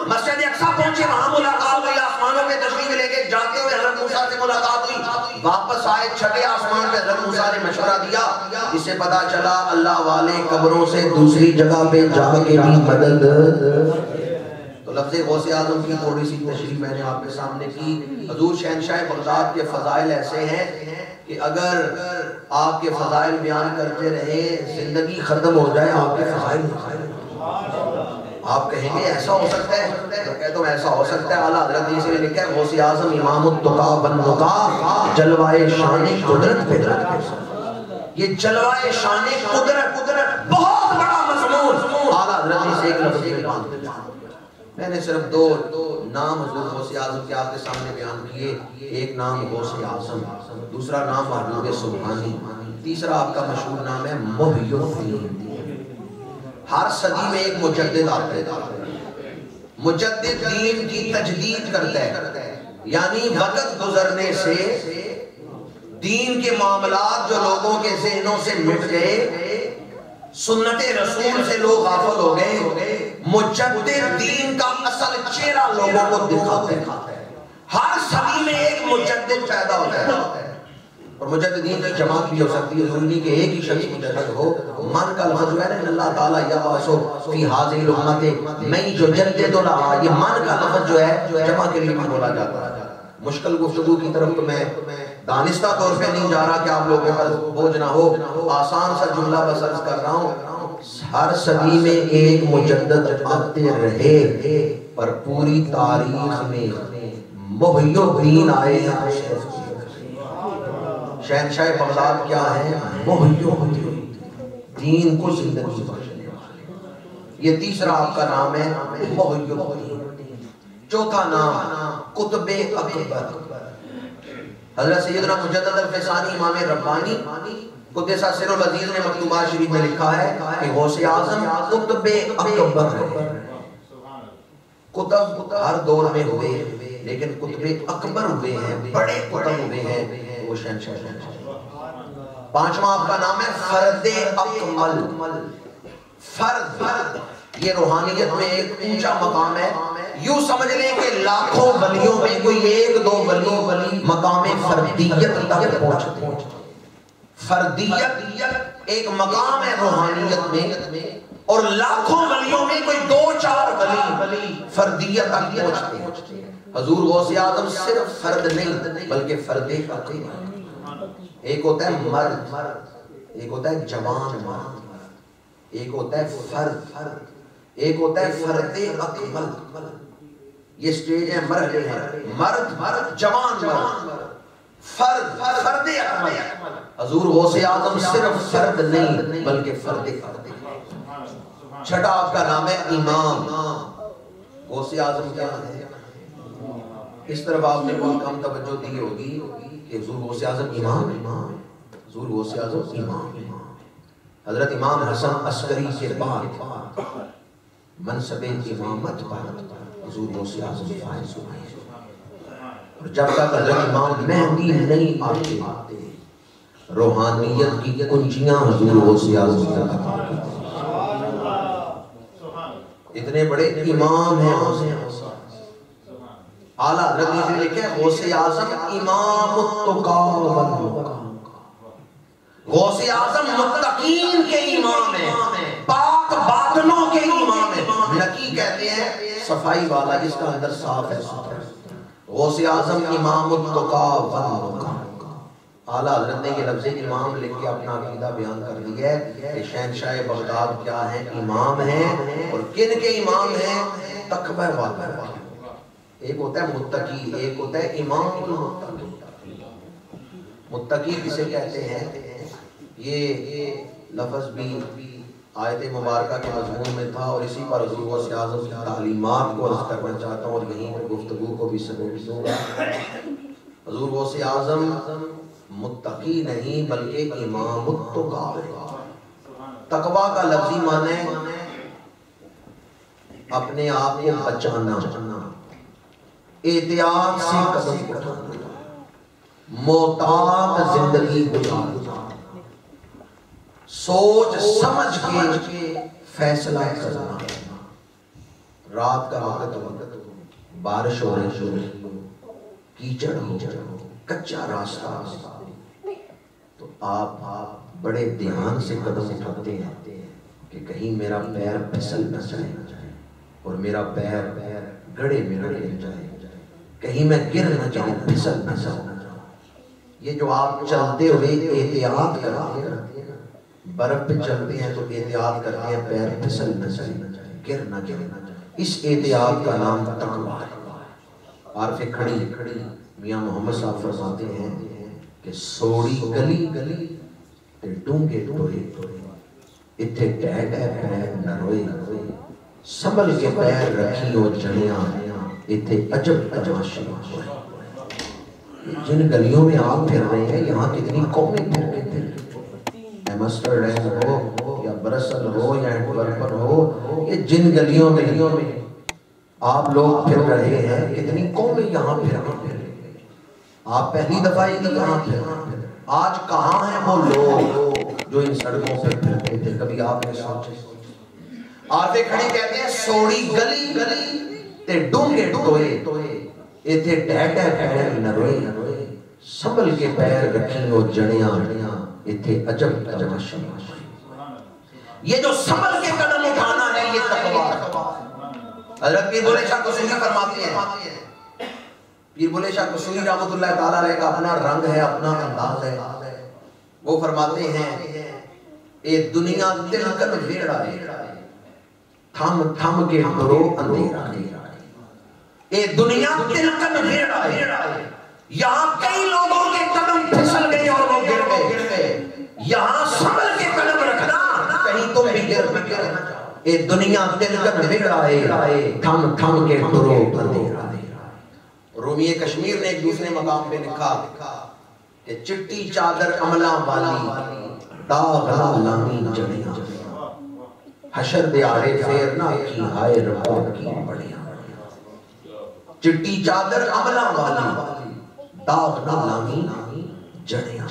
مسجد اقصیٰ پہنچے وہاں ملاقات ہوئی, آسمانوں پہ تشریف لے کے جاتے ہوئے حضرت موسیٰ سے ملاقات ہوئی. واپس آئے چھٹے آسمان پہ حضرت موسیٰ نے مشورہ دیا. اس سے پتا چلا اللہ والے قبروں سے دوسری جگہ پہ جا کے بھی مدد. تو لفظ غوث اعظم کی تھوڑی سی تشریح میں نے آپ کے سامنے کی. حضور شہنشاہ بغداد کے فضائل ایسے ہیں کہ اگر آپ کے فضائل بیان کرتے رہے زندگی ختم ہو جائے آپ کے فضائل. آپ کہیں گے ایسا ہو سکتا ہے تو کہتا ہوں ایسا ہو سکتا ہے. اعلیٰ حضرت نے لکھا ہے غوث اعظم امام التقا والنقا جلوائے شان قدرت پہ. یہ جلوائے شان قدرت بہت بڑا مضمون اعلیٰ حضرت نے ایک لفظ میں بیان کیا. میں نے صرف دو نام حضور غوث اعظم کے آپ کے سامنے بیان کیے. ایک نام غوث اعظم, دوسرا نام محبوب سبحانی, تیسرا آپ کا مشہور نام ہے محی الدین. ہر صدی میں ایک مجدد آتا ہے. مجدد دین کی تجدید کرتا ہے, یعنی وقت گزرنے سے دین کے معاملات جو لوگوں کے ذہنوں سے مٹ گئے, سنت رسول سے لوگ غافل ہو گئے, مجدد دین کا اصل چہرہ لوگوں کو دکھاتا ہے. ہر صدی میں ایک مجدد پیدا ہوتا ہے. اور مجددین کی جماعت بھی ہو سکتی ہے, ضروری کہ ایک ہی شخص مجدد ہو. من کا لفظ ہے نا اللہ تعالیٰ یبعث فی ہذہ الامۃ من یجدد لہا, یہ من کا لفظ جو ہے جمع کے لیے بھی بولا جاتا ہے. مشکل گفتگو کی طرف تو میں دانستہ طور پہ نہیں جا رہا کہ آپ لوگوں پر بوجھ نہ ہو, آسان سا جملہ بس عرض کر رہا ہوں. ہر صدی میں ایک مجدد آتے رہے پر پوری تاریخ میں محی الدین آئے ہیں. شہنشاہ بغداد کیا ہے؟ محی الدین, دین کو زندگی بخشنے والے. یہ تیسرا آپ کا نام ہے محی الدین. چوتھا نام قطب اکبر. حضرت سیدنا مجدد الفسانی امام ربانی قدس سر العزیز نے مکتوبات شریف میں لکھا ہے کہ غوث اعظم قطب اکبر ہے. قطب ہر دور میں ہوئے لیکن قطب اکبر ہوئے ہیں, بڑے قطب ہوئے ہیں وہ شہنشاہ. پانچواں آپ کا نام ہے فرد اکمل. فرد یہ روحانیت میں ایک اونچا مقام ہے. یوں سمجھ لیں کہ لاکھوں ولیوں میں کوئی ایک دو ولی مقام فردیت تک پہنچتے ہیں. فردیت ایک مقام ہے روحانیت میں, اور لاکھوں ولیوں میں کوئی دو چار ولی فردیت تک پہنچتے ہیں. حضور غوث اعظم صرف فرد نہیں بلکہ فرد اکمل. ایک ہوتا ہے مرد, ایک ہوتا ہے جوان مرد, ایک ہوتا ہے فرد, ایک ہوتا ہے فرد اکمل. یہ سٹیج ہے, مرحلے ہیں. مرد جوان مرد, فرد اکمل. حضور غوث اعظم صرف فرد نہیں بلکہ فرد اکمل. چھٹا آپ کا نام ہے امام. غوث اعظم کیا ہے؟ اس طرف آپ نے بہت کم توجہ دی ہوگی کہ حضور غوث اعظم امام, حضور غوث اعظم امام. حضرت امام حسن عسکری کے بعد منصب امامت پر حضور غوث اعظم فائز ہوئے. اور جب تک حضرت امام مہدی نہیں آتے روحانیت کی کنجیاں حضور غوث اعظم تک عطا کی. اتنے بڑے امام ہیں. اعلیٰ حضرت نے لکھا ہے غوث اعظم امام التقا والنقا. غوث اعظم متقین کے امام ہیں, پاک باطنوں کے امام ہیں. نقی کہتے ہیں صفائی والا جس کا اندر صاف ہے. غوث اعظم امام التقا والنقا. اعلیٰ حضرت نے یہ لفظ امام لکھ کے اپنا عقیدہ بیان کر دیا ہے کہ شہنشاہ بغداد کیا ہیں؟ امام ہیں. اور کن کے امام ہیں؟ تقوی والا. ایک ہوتا ہے متقی, ایک ہوتا ہے امام المتقی. متقی کسے کہتے ہیں؟ یہ لفظ بھی آیت مبارکہ کے مضمون میں تھا اور اسی پر حضور غوث اعظم کی تعلیمات کو عرض کرنا چاہتا ہوں اور یہیں پر گفتگو کو بھی سمیٹ دوں گا۔ حضور غوث اعظم متقی نہیں بلکہ امام التقیٰ ہے۔ تقویٰ کا لفظی معنی اپنے آپ کو بچانا، احتیاط سے قدم اٹھانا، محتاط زندگی گزارنا، سوچ سمجھ کے فیصلہ کرنا۔ رات کا وقت ہو، بارش ہو رہی ہو، کیچڑ ہو، کچا راستہ، تو آپ بڑے دھیان سے قدم اٹھاتے ہیں کہ کہیں میرا پیر پھسل نہ جائے اور میرا پیر گڑھے میں نہ گر جائے، کہیں میں گر نہ جاؤں، پھسل نہ جاؤں۔ یہ جو آپ چلتے ہوئے احتیاط کرتے ہیں، برف پہ چلتے ہیں تو احتیاط کرتے ہیں پیر پھسل نہ جائے، گر نہ جائے، اس احتیاط کا نام تقویٰ ہے۔ عارف کھڑی میاں محمد صاحب فرماتے ہیں کہ سوڑی گلی تے ڈونگے ٹوئے، اتھے ٹہ ٹہ پیر نہ روئے، سنبھل کے پیر رکھی ہو جڑیاں، اتھے عجب تماشے ہوئے۔ جن گلیوں میں آپ پھر رہے ہیں یہاں کتنی قومیں پھر کے تھے، ایمسٹرڈیم ہو یا برسل ہو یا اینٹورپن ہو، یہ جن گلیوں میں آپ لوگ پھر رہے ہیں کتنی قومیں یہاں پھر رہے ہیں۔ آپ پہلی دفعہ ہی کہاں پھر، آج کہاں ہیں وہ لوگ جو ان سڑکوں پہ پھرتے تھے، کبھی آپ نے سوچے؟ عارف کھڑی کہتے ہیں سوڑی گلی تے ڈونگے ٹوئے، ایتھے ٹہ ٹہ پیر نہ روئے، سنبھل کے پیر رکھی ہو جڑیاں، ایتھے عجب تماشے ہوئے۔ یہ جو سنبھل کے قدم اٹھانا ہے یہ تقویٰ ہے۔ حضرت پیر بولے شاہ قصوری فرماتے ہیں، پیر بولے شاہ قصوری رحمۃ اللہ تعالیٰ علیہ کا اپنا رنگ ہے، اپنا انداز ہے۔ وہ فرماتے ہیں اے دنیا تلکن ویڑا ہے، تھم تھم کے ڈرو اندھیرا ہے۔ اے دنیا تلکن ویڑا ہے، یہاں کئی لوگوں کے قدم پھسل گئے اور وہ گر گئے، یہاں سنبھل کے قدم رکھنا کہیں تم بھی گر نہ جاؤ۔ اے دنیا تلکن ویڑا ہے، تھم تھم کے ڈرو اندھیرا ہے۔ رومی کشمیر نے ایک دوسرے مقام پہ لکھا کہ چٹی چادر عملہ والی، داغ نہ لامی جڑیاں، حشر دیارے پھیر نہ کی ہائے ربوت کی بڑیاں۔ چٹی چادر عملہ والی، داغ نہ لامی جڑیاں۔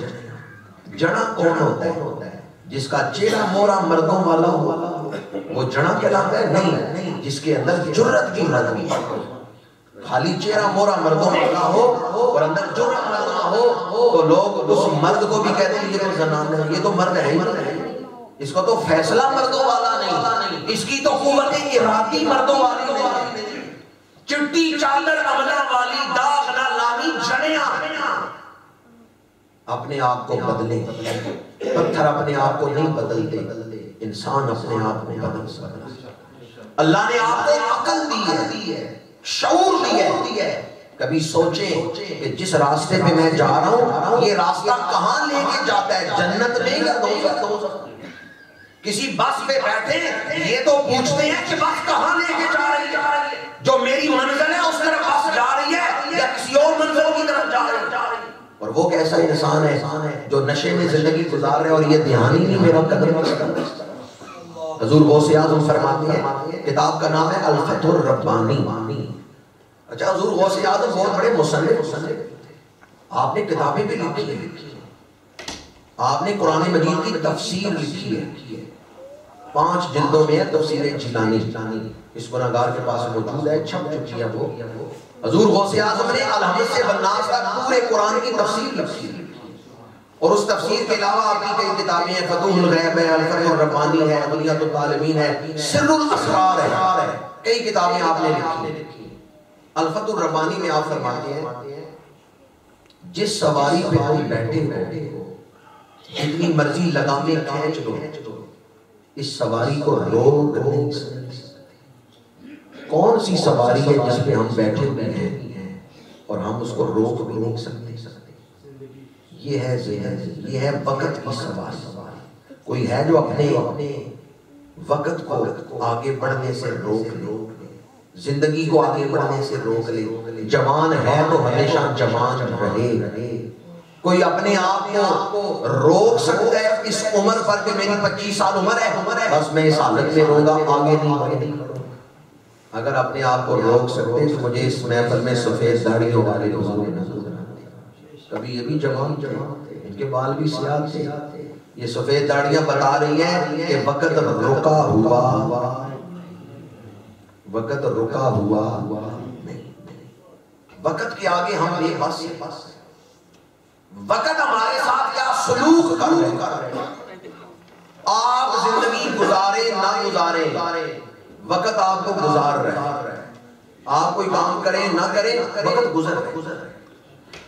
جڑا کون ہوتا ہے؟ جس کا چہرہ مورا مردوں والا ہو وہ جڑا کہلاتا ہے؟ نہیں، جس کے اندر جرت کی نظمی ہو۔ خالی چہرہ مورا مردوں والا ہو اور اندر جرت نہ ہو تو لوگ اس مرد کو بھی کہتے ہیں یہ تو زنان ہے، یہ تو مرد ہے ہی نہیں، اس کو تو فیصلہ مردوں والا نہیں، اس کی تو قوت ارادی مردوں والی نہیں۔ چٹی چادر عملہ والی، داغ نہ لامی جڑیاں۔ اپنے آپ کو بدلیں، پتھر اپنے آپ کو نہیں بدلتے، انسان اپنے آپ کو بدل سکتا ہے۔ اللہ نے آپ کو عقل دی ہے، شعور دی ہے، کبھی سوچیں کہ جس راستے پہ میں جا رہا ہوں یہ راستہ کہاں لے کے جاتا ہے، جنت میں یا دوزخ؟ کسی بس پہ بیٹھے یہ تو پوچھتے ہیں کہ بس کہاں لے کے جا رہی ہے، جو میری منزل ہے اس طرف بس جا رہی ہے یا کسی اور منزل کی طرف جا رہی ہے؟ اور وہ کیسا انسان ہے جو نشے میں زندگی گزار رہے اور یہ دھیان ہی نہیں میرا قدم۔ حضور غوث اعظم فرماتے ہیں، کتاب کا نام ہے الفتح الربانی۔ اچھا، حضور غوث اعظم بہت بڑے مصنف تھے، آپ نے کتابیں بھی لکھی ہیں، آپ نے قرآن مجید کی تفسیر لکھی ہے، 5 جلدوں میں ہے تفسیر جیلانی، اس گناہگار کے پاس موجود ہے، چھپ چکی ہے وہ۔ حضور غوث اعظم نے الحمد سے والناس تک پورے قرآن کی تفسیر لکھی ہے، اور اس تفسیر کے علاوہ آپ کی کئی کتابیں ہیں، فتح الغیب ہے، الفتح الربانی ہے، عملیات الطالبین ہے، سر الاسرار ہے، کئی کتابیں آپ نے لکھی ہیں۔ الفتح الربانی میں آپ فرماتے ہیں جس سواری پہ تم بیٹھے ہو جتنی مرضی لگامیں کھینچ دو، اس سواری کو روک نہیں سکتے۔ کون سی سواری ہے جس پہ ہم بیٹھے ہوئے ہیں اور ہم اس کو روک بھی نہیں سکتے؟ یہ ہے ذہن، یہ ہے وقت کی سواری۔ کوئی ہے جو اپنے وقت کو آگے بڑھنے سے روک لے، زندگی کو آگے بڑھنے سے روک لے؟ جوان ہے تو ہمیشہ جوان رہے۔ کوئی اپنے آپ کو روک سکتا ہے اس عمر پر کہ میری 25 سال عمر ہے، بس میں اس حالت میں رہوں گا، آگے نہیں بڑھوں گا؟ اگر اپنے آپ کو روک سکتے تو مجھے اس محفل میں سفید داڑھیوں والے بزرگ نظر آتے۔ کبھی یہ بھی جوان تھے، ان کے بال بھی سیاہ تھے۔ یہ سفید داڑیاں بتا رہی ہیں کہ وقت رکا ہوا، وقت رکا ہوا نہیں۔ وقت کے آگے ہم بے بس ہیں۔ وقت ہمارے ساتھ کیا سلوک کر رہے ہیں؟ آپ زندگی گزارے نہ گزارے، وقت آپ کو گزار رہا ہے۔ آپ کوئی کام کریں نہ کریں، وقت گزر رہا ہے۔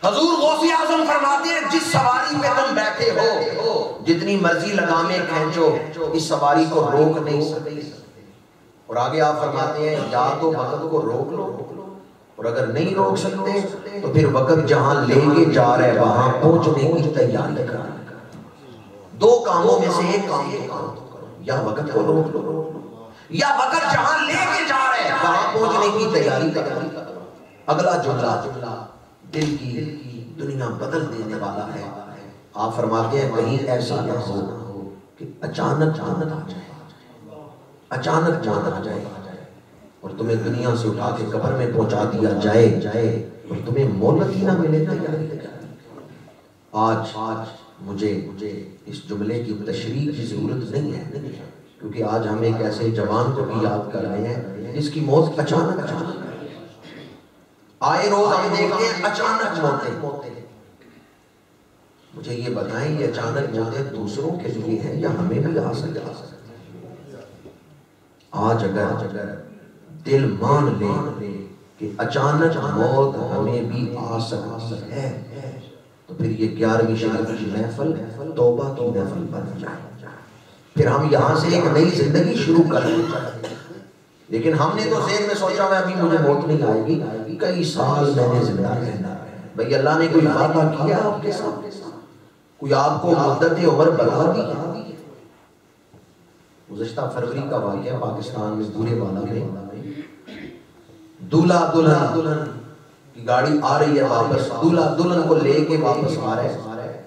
حضور غوث اعظم فرماتے ہیں جس سواری پہ تم بیٹھے ہو جتنی مرضی لگامیں کھینچو اس سواری کو روک نہیں سکتے۔ اور آگے آپ فرماتے ہیں یا تو وقت کو روک لو، اور اگر نہیں روک سکتے تو پھر وقت جہاں لے کے جا رہا ہے وہاں پہنچنے کی تیاری کرنا۔ دو کاموں میں سے ایک کام تو کرو، یا وقت کو روک لو یا وقت جہاں لے کے جا رہے ہیں وہاں پہنچنے کی تیاری کرو۔ اگلا جملہ دل کی دنیا بدل دینے والا ہے۔ آپ فرماتے ہیں کہیں ایسا نہ ہو کہ اچانک جان آ جائے، اچانک جان آ جائے اور تمہیں دنیا سے اٹھا کے قبر میں پہنچا دیا جائے اور تمہیں مہلت ہی نہ ملے تیاری۔ آج مجھے اس جملے کی تشریح کی ضرورت نہیں ہے، کیونکہ آج ہم ایک ایسے جوان کو بھی یاد کر رہے ہیں جس کی موت اچانک آئے روز ہم دیکھتے ہیں اچانک موتیں۔ مجھے یہ بتائیں یہ اچانک موتیں دوسروں کے لیے ہیں یا ہمیں بھی آ سکتے ہیں؟ آج اگر دل مان لے کہ اچانک موت ہمیں بھی آ سکتی ہے تو پھر یہ 11ویں شریف کی محفل توبہ کی محفل بن جائے، پھر ہم یہاں سے ایک نئی زندگی شروع کر دیں۔ لیکن ہم نے تو ذہن میں سوچا ہے ابھی مجھے موت نہیں آئے گی، کئی سال میں نے زندہ رہنا ہے۔ بھئی اللہ نے کوئی وعدہ کیا آپ کے ساتھ؟ کوئی آپ کو مدت عمر بڑھا دی؟ گزشتہ فروری کا واقعہ پاکستان میں گورے والا میں دولہا دلہن کی گاڑی آ رہی ہے واپس، دولہا دلہن کو لے کے واپس آ رہے ہیں،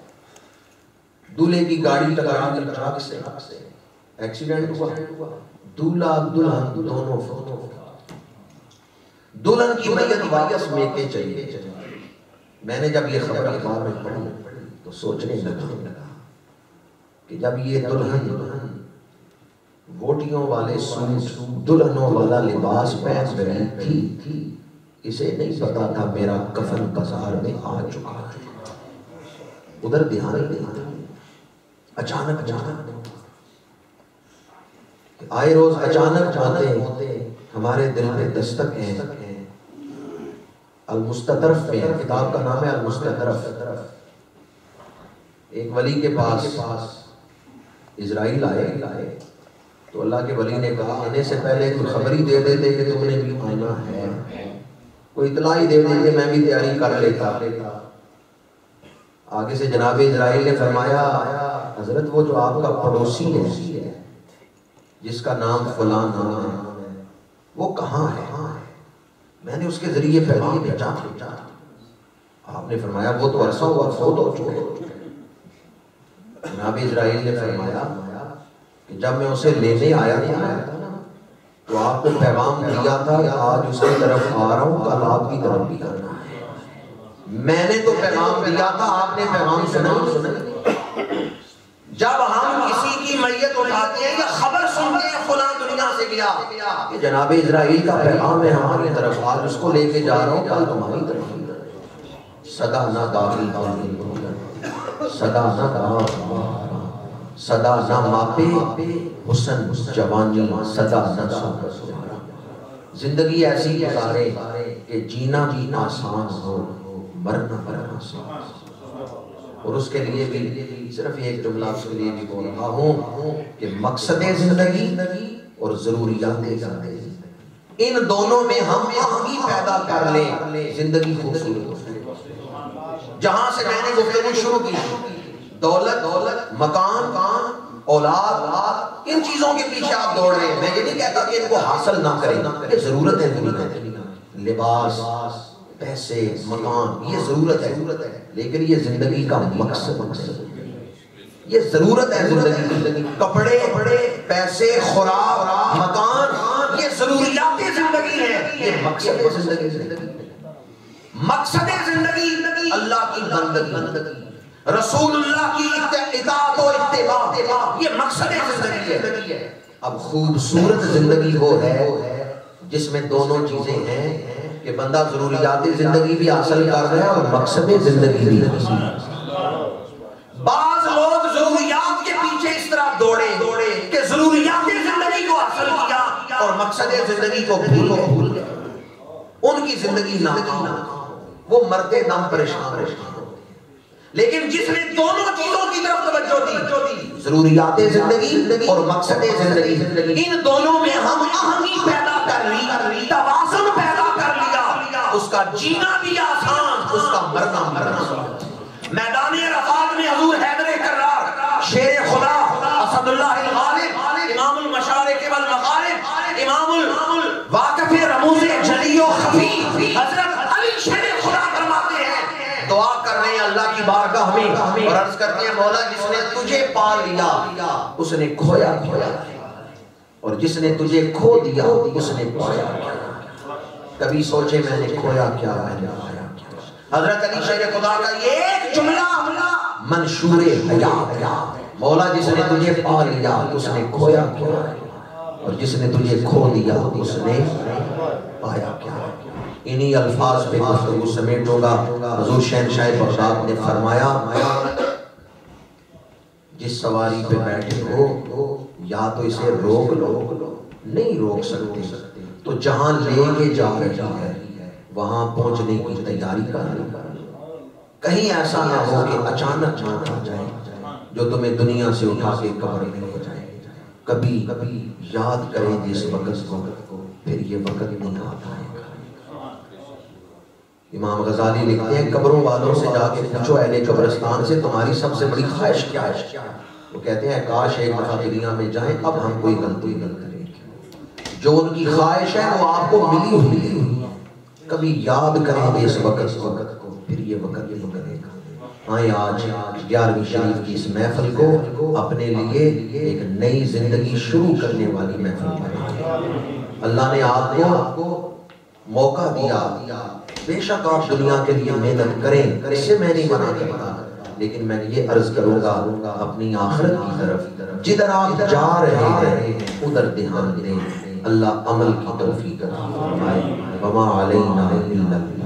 دولہے کی گاڑی ٹکرا کر ٹرک سے ایکسیڈنٹ ہوا، دولہا دلہن دونوں فوت۔ دلہن کی میت واپس میکے چلیے۔ میں نے جب یہ خبر اخبار میں پڑھی تو سوچنے لگا کہ جب یہ دلہن ووٹیوں والے سوٹ، دلہنوں والا لباس پہن رہی تھی، اسے نہیں پتا تھا میرا کفن بازار میں آ چکا ہے۔ ادھر دھیان نہیں تھا، اچانک آئے روز اچانک موتیں ہمارے دل میں دستک ہیں۔ المستطرف میں کتاب کا نام ہے المستطرف۔ ایک ولی کے پاس اسرائیل آئے تو اللہ کے ولی نے کہا آنے سے پہلے کوئی خبر ہی دے دیتے کہ تم نے بھی آنا ہے، کوئی اطلاع ہی دے دیتے میں بھی تیاری کر لیتا۔ آگے سے جناب اسرائیل نے فرمایا حضرت وہ جو آپ کا پڑوسی ہے جس کا نام فلاں نام ہے وہ کہاں ہے؟ میں نے اس کے ذریعے پیغام بھیجا۔ آپ نے فرمایا وہ تو عرصہ ہوا فوت ہو چکے۔ جناب اسرائیل نے فرمایا کہ جب میں اسے لینے آیا تھا تو آپ کو پیغام دیا تھا کہ آج اس کی طرف آ رہا ہوں، کل آپ کی طرف بھی آنا ہے۔ میں نے تو پیغام دیا تھا، آپ نے پیغام سنا نہیں۔ جب ہم کسی کی میت اٹھاتے ہیں یا خبر سنتے ہیں فلاں دنیا سے گیا، کہ جناب اسرائیل کا پیغام ہے ہماری طرف، آج اس کو لے کے جا رہا ہوں، کل تمہاری طرف۔ صدا نہ داخل صدا نہ داخل صدا نہ ماپے حسن جوانی صدا نہ سوارا۔ زندگی ایسی گزارے کہ جینا بھی آسان ہو، مرنا آسان۔ اور اس کے لیے بھی صرف ایک جملہ اس کے لیے بھی بول رہا ہوں کہ مقصد زندگی اور ضروریات زندگی، ان دونوں میں ہم آہنگی پیدا کر لیں، زندگی خوبصورت ہو۔ جہاں سے میں نے گفتگو شروع کی، دولت، مکان، اولاد، ان چیزوں کے پیچھے آپ دوڑ رہے ہیں. میں یہ نہیں کہتا کہ ان کو حاصل نہ کریں، یہ ضرورت ہے دنیا میں. لباس، پیسے، مکان، یہ ضرورت ہے، لیکن یہ زندگی کا مقصد ہے. یہ ضرورت ہے زندگی. کپڑے، پیسے، خوراک، مکان، یہ ضروریات زندگی ہے. یہ مقصد زندگی. مقصد زندگی اللہ کی بندگی، رسول اللہ کی اطاعت و اتباع، یہ مقصد زندگی ہے. اب خوبصورت زندگی وہ ہے جس میں دونوں چیزیں ہیں کہ بندہ ضروریات زندگی بھی حاصل کر رہا ہے اور مقصد زندگی بھی حاصل کر رہا ہے. بعض لوگ ضروریات کے پیچھے اس طرح دوڑے کہ ضروریات زندگی کو حاصل کیا اور مقصد زندگی کو بھول گئے. ان کی زندگی ناکام، وہ مرتے دم پریشان. لیکن جس نے دونوں چیزوں کی طرف توجہ دی، ضروریات زندگی اور مقصد زندگی، ان دونوں میں ہم آہنگی پیدا کر لی، توازن پیدا کر لیا، اس کا جینا بھی آسان، اس کا مرنا آسان. میدان عرفات میں حضور حیدر کرار، شیر خدا، اسد اللہ الغالب، امام المشارق والمغارب، امام الواقف رموز جلی و خفی، حضرت علی شیر خدا فرماتے ہیں، دعا کر رہے ہیں اللہ کی بارگاہ میں اور عرض کرتے ہیں مولا جس نے تجھے پا لیا اس نے کھویا، اور جس نے تجھے کھو دیا اس نے پایا. کبھی سوچے میں نے کھویا کیا، میں نے پایا کیا. حضرت علی شیر خدا کا یہ ایک جملہ منشور حیات، مولا جس نے تجھے پا لیا اس نے کھویا کیا، اور جس نے تجھے کھو دیا اس نے پایا کیا. انہی الفاظ پہ گفتگو سمیٹوں گا. حضور شہنشاہ بغداد نے فرمایا جس سواری پہ بیٹھے ہو یا تو اسے روک لو، نہیں روک سکتے تو جہاں لے کے جا رہی ہے وہاں پہنچنے کی تیاری کر لو. کہیں ایسا نہ ہو کہ اچانک موت آ جائے جو تمہیں دنیا سے اٹھا کے قبر میں لے جائے. کبھی یاد کریں جس وقت کو، پھر یہ وقت نہیں آتا ہے. امام غزالی لکھتے ہیں قبروں والوں سے جا کے پوچھو اہل قبرستان سے تمہاری سب سے بڑی خواہش کیا ہے. وہ کہتے ہیں کاش ایک دفعہ دنیا میں جائیں، اب ہم کوئی غلطی نہ کریں. جو ان کی خواہش ہے وہ آپ کو ملی ہوئی ہے. کبھی یاد کریں گے اس وقت کو، پھر یہ وقت نہیں کرے گا. آئیں آج 11ویں شریف کی اس محفل کو اپنے لیے ایک نئی زندگی شروع کرنے والی محفل کریں. اللہ نے آپ کو موقع دیا، بے شک آپ دنیا کے لیے محنت کریں، اس سے میں نہیں منع کرتا، لیکن میں یہ عرض کروں گا اپنی آخرت کی طرف جدھر آپ جا رہے ہیں ادھر دھیان دیں. اللہ عمل کی توفیق عطا فرمائے. وما علینا الا